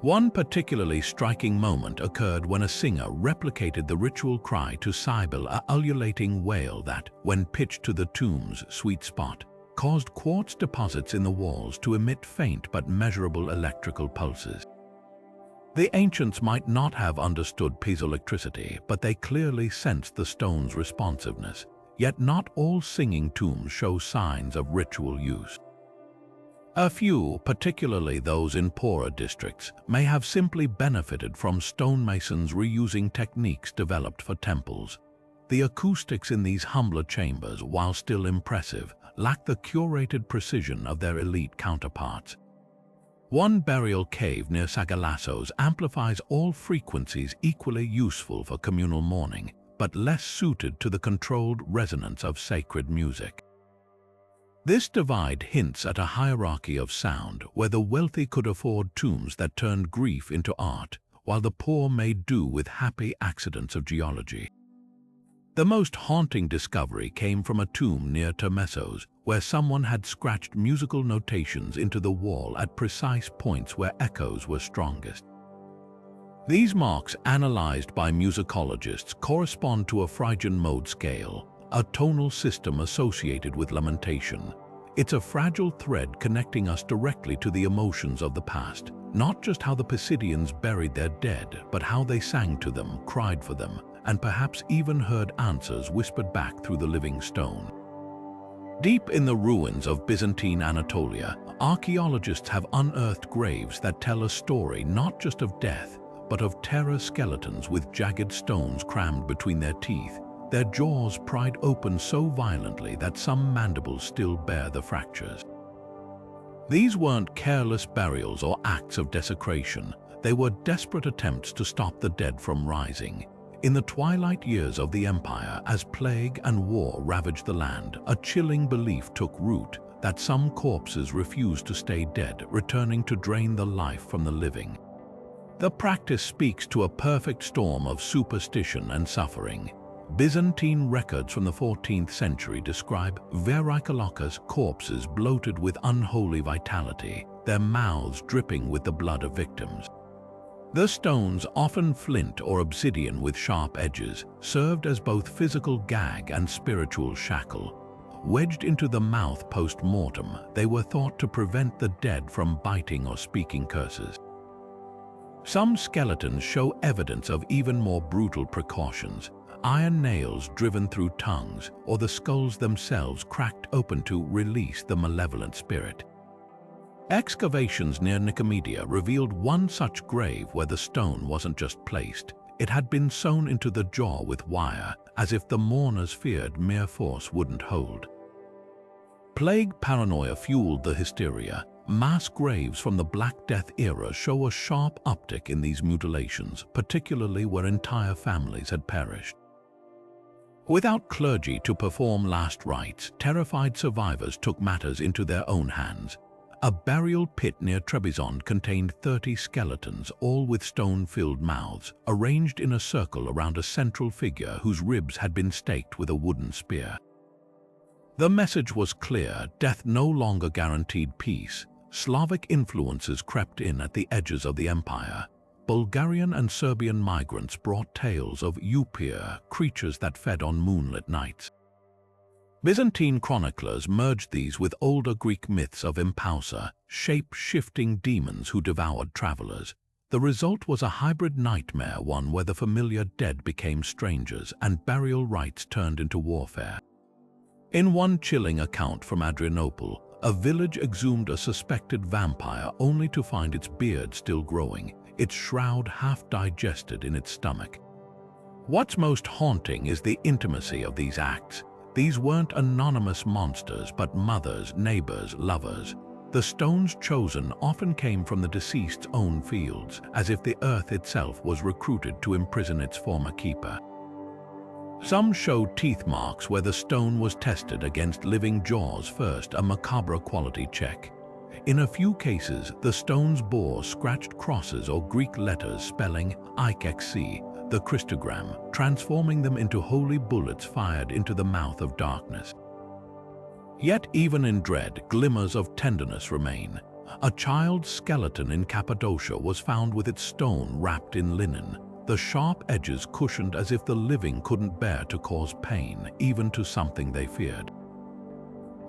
One particularly striking moment occurred when a singer replicated the ritual cry to Cybele, a ululating wail that, when pitched to the tomb's sweet spot, caused quartz deposits in the walls to emit faint but measurable electrical pulses. The ancients might not have understood piezoelectricity, but they clearly sensed the stone's responsiveness. Yet not all singing tombs show signs of ritual use. A few, particularly those in poorer districts, may have simply benefited from stonemasons reusing techniques developed for temples. The acoustics in these humbler chambers, while still impressive, lack the curated precision of their elite counterparts. One burial cave near Sagalassos amplifies all frequencies equally useful for communal mourning, but less suited to the controlled resonance of sacred music. This divide hints at a hierarchy of sound where the wealthy could afford tombs that turned grief into art, while the poor made do with happy accidents of geology. The most haunting discovery came from a tomb near Termessos, where someone had scratched musical notations into the wall at precise points where echoes were strongest. These marks, analyzed by musicologists, correspond to a Phrygian mode scale, a tonal system associated with lamentation. It's a fragile thread connecting us directly to the emotions of the past, not just how the Pisidians buried their dead, but how they sang to them, cried for them, and perhaps even heard answers whispered back through the living stone. Deep in the ruins of Byzantine Anatolia, archaeologists have unearthed graves that tell a story not just of death, but of terror skeletons with jagged stones crammed between their teeth, their jaws pried open so violently that some mandibles still bear the fractures. These weren't careless burials or acts of desecration. They were desperate attempts to stop the dead from rising. In the twilight years of the empire, as plague and war ravaged the land, a chilling belief took root that some corpses refused to stay dead, returning to drain the life from the living. The practice speaks to a perfect storm of superstition and suffering. Byzantine records from the 14th century describe vericolochus corpses bloated with unholy vitality, their mouths dripping with the blood of victims. The stones, often flint or obsidian with sharp edges, served as both physical gag and spiritual shackle. Wedged into the mouth post-mortem, they were thought to prevent the dead from biting or speaking curses. Some skeletons show evidence of even more brutal precautions. Iron nails driven through tongues, or the skulls themselves cracked open to release the malevolent spirit. Excavations near Nicomedia revealed one such grave where the stone wasn't just placed, it had been sewn into the jaw with wire, as if the mourners feared mere force wouldn't hold. Plague paranoia fueled the hysteria. Mass graves from the Black Death era show a sharp uptick in these mutilations, particularly where entire families had perished. Without clergy to perform last rites, terrified survivors took matters into their own hands. A burial pit near Trebizond contained 30 skeletons, all with stone-filled mouths, arranged in a circle around a central figure whose ribs had been staked with a wooden spear. The message was clear: death no longer guaranteed peace. Slavic influences crept in at the edges of the empire. Bulgarian and Serbian migrants brought tales of Upir, creatures that fed on moonlit nights. Byzantine chroniclers merged these with older Greek myths of Impausa, shape-shifting demons who devoured travelers. The result was a hybrid nightmare, one where the familiar dead became strangers and burial rites turned into warfare. In one chilling account from Adrianople, a village exhumed a suspected vampire only to find its beard still growing, its shroud half digested in its stomach. What's most haunting is the intimacy of these acts. These weren't anonymous monsters, but mothers, neighbors, lovers. The stones chosen often came from the deceased's own fields, as if the earth itself was recruited to imprison its former keeper. Some showed teeth marks where the stone was tested against living jaws first, a macabre quality check. In a few cases, the stones bore scratched crosses or Greek letters spelling IXC, the Christogram, transforming them into holy bullets fired into the mouth of darkness. Yet even in dread, glimmers of tenderness remain. A child's skeleton in Cappadocia was found with its stone wrapped in linen, the sharp edges cushioned as if the living couldn't bear to cause pain, even to something they feared.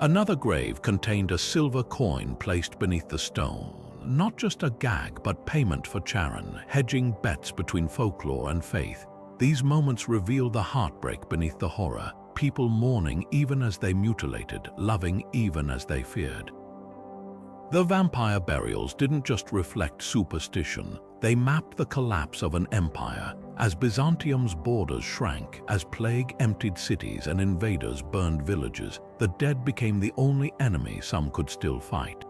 Another grave contained a silver coin placed beneath the stone, not just a gag but payment for Charon, hedging bets between folklore and faith. These moments reveal the heartbreak beneath the horror, people mourning even as they mutilated, loving even as they feared. The vampire burials didn't just reflect superstition, they mapped the collapse of an empire. As Byzantium's borders shrank, as plague emptied cities and invaders burned villages, the dead became the only enemy some could still fight.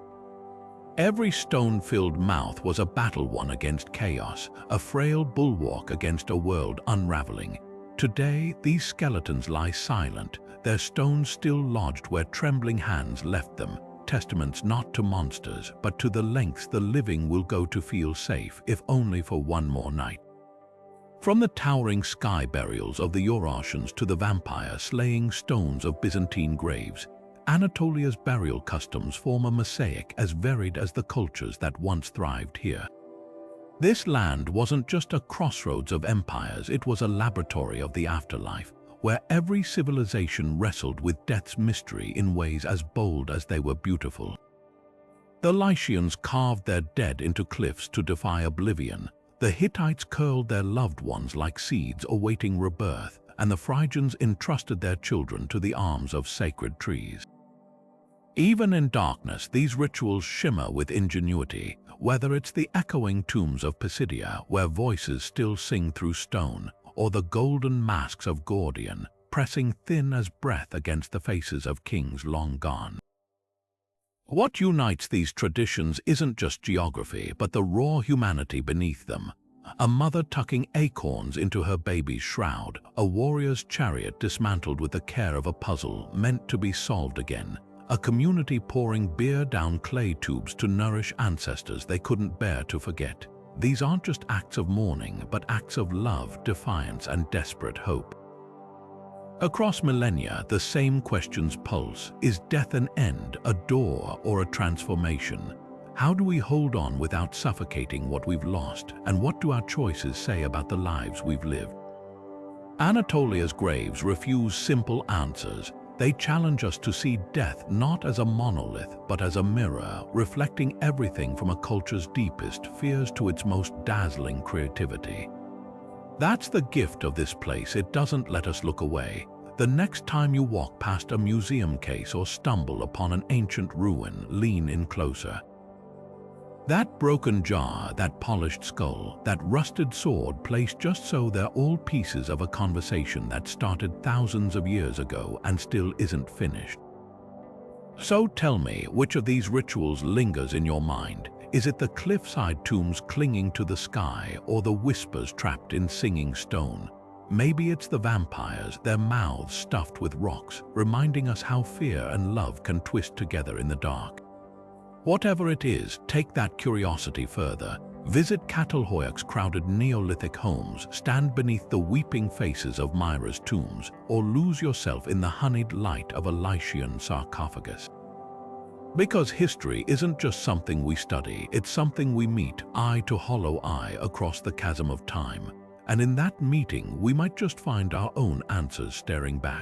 Every stone-filled mouth was a battle won against chaos, a frail bulwark against a world unraveling. Today, these skeletons lie silent, their stones still lodged where trembling hands left them, testaments not to monsters, but to the lengths the living will go to feel safe, if only for one more night. From the towering sky burials of the Urartians to the vampire-slaying stones of Byzantine graves, Anatolia's burial customs form a mosaic as varied as the cultures that once thrived here. This land wasn't just a crossroads of empires, it was a laboratory of the afterlife, where every civilization wrestled with death's mystery in ways as bold as they were beautiful. The Lycians carved their dead into cliffs to defy oblivion, the Hittites curled their loved ones like seeds awaiting rebirth, and the Phrygians entrusted their children to the arms of sacred trees. Even in darkness, these rituals shimmer with ingenuity, whether it's the echoing tombs of Pisidia, where voices still sing through stone, or the golden masks of Gordian, pressing thin as breath against the faces of kings long gone. What unites these traditions isn't just geography, but the raw humanity beneath them. A mother tucking acorns into her baby's shroud, a warrior's chariot dismantled with the care of a puzzle meant to be solved again, a community pouring beer down clay tubes to nourish ancestors they couldn't bear to forget. These aren't just acts of mourning, but acts of love, defiance, and desperate hope. Across millennia, the same questions pulse. Is death an end, a door, or a transformation? How do we hold on without suffocating what we've lost? And what do our choices say about the lives we've lived? Anatolia's graves refuse simple answers. They challenge us to see death not as a monolith, but as a mirror, reflecting everything from a culture's deepest fears to its most dazzling creativity. That's the gift of this place, it doesn't let us look away. The next time you walk past a museum case or stumble upon an ancient ruin, lean in closer. That broken jar, that polished skull, that rusted sword placed just so they're all pieces of a conversation that started thousands of years ago and still isn't finished. So tell me, which of these rituals lingers in your mind? Is it the cliffside tombs clinging to the sky or the whispers trapped in singing stone? Maybe it's the vampires, their mouths stuffed with rocks, reminding us how fear and love can twist together in the dark. Whatever it is, take that curiosity further. Visit Çatalhöyük's crowded Neolithic homes, stand beneath the weeping faces of Myra's tombs, or lose yourself in the honeyed light of a Lycian sarcophagus. Because history isn't just something we study, it's something we meet eye to hollow eye across the chasm of time. And in that meeting, we might just find our own answers staring back.